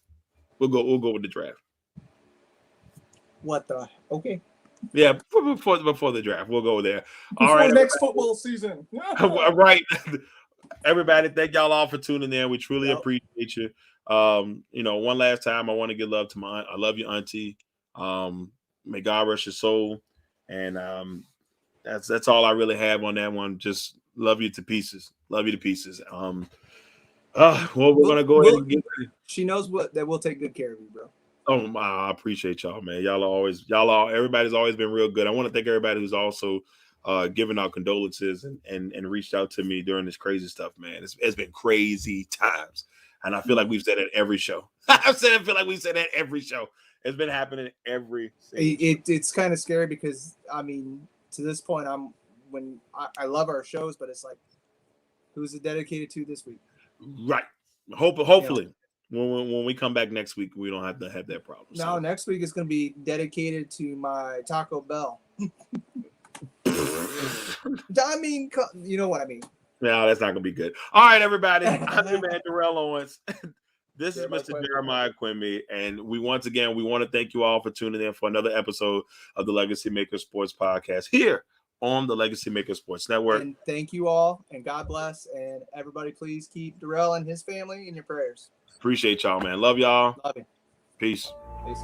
we'll go with the draft. What the? Okay. Yeah, before the draft, we'll go there. All right, next football season. Right, everybody. Thank y'all all for tuning in. We truly appreciate you. One last time, I want to give love to my aunt. I love you, Auntie. May God rest your soul, and that's all I really have on that one. Just love you to pieces. Well, we're gonna go ahead and get. She knows that we'll take good care of you, bro. Oh, I appreciate y'all, man. Everybody's always been real good. I want to thank everybody who's also given out condolences and reached out to me during this crazy stuff, man. It's been crazy times, and I feel like we've said it every show. I feel like we've said that every show. It's been happening every. It's kind of scary because to this point, I love our shows, but it's like, who's it dedicated to this week? Right. Hopefully. When we come back next week, we don't have to have that problem. No, next week is going to be dedicated to my Taco Bell. You know what I mean. No, that's not going to be good. All right, everybody. I'm your man, Darrell Owens. This is Mr. Jeremiah Quimby, and we want to thank you all for tuning in for another episode of the LegacyMaker Sports Podcast here on the LegacyMaker Sports Network. And thank you all, and God bless, and everybody please keep Darrell and his family in your prayers. Appreciate y'all, man. Love y'all. Love you. Peace. Peace.